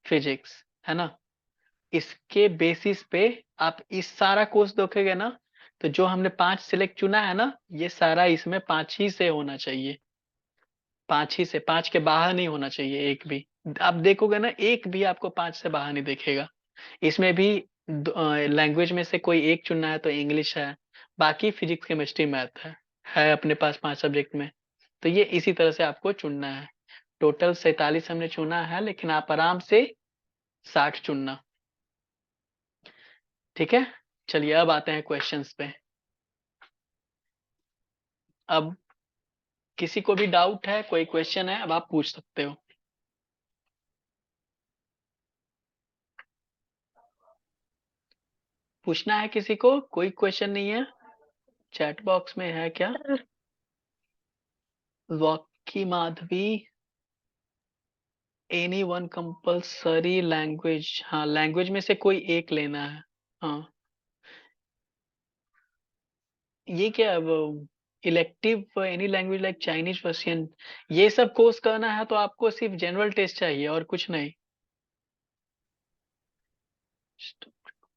फिजिक्स, है ना। इसके बेसिस पे आप इस सारा कोर्स देखोगे ना, तो जो हमने 5 सिलेक्ट चुना है ना, ये सारा इसमें 5 ही से होना चाहिए। 5 ही से, 5 के बाहर नहीं होना चाहिए एक भी। आप देखोगे ना, एक भी आपको 5 से बाहर नहीं दिखेगा। इसमें भी लैंग्वेज में से कोई एक चुनना है तो इंग्लिश है, बाकी फिजिक्स, केमिस्ट्री, मैथ है अपने पास 5 सब्जेक्ट में। तो ये इसी तरह से आपको चुनना है। टोटल 47 हमने चुना है, लेकिन आप आराम से 60 चुनना। ठीक है। चलिए अब आते हैं क्वेश्चंस पे। अब किसी को भी डाउट है, कोई क्वेश्चन है, अब आप पूछ सकते हो। पूछना है किसी को, कोई क्वेश्चन नहीं है? चैट बॉक्स में है क्या? Walkie Madhavi, any one compulsory language. हाँ, लैंग्वेज में से कोई एक लेना है। हाँ, ये क्या, वो elective any language like Chinese, Persian, ये सब कोर्स करना है तो आपको सिर्फ जनरल टेस्ट चाहिए और कुछ नहीं।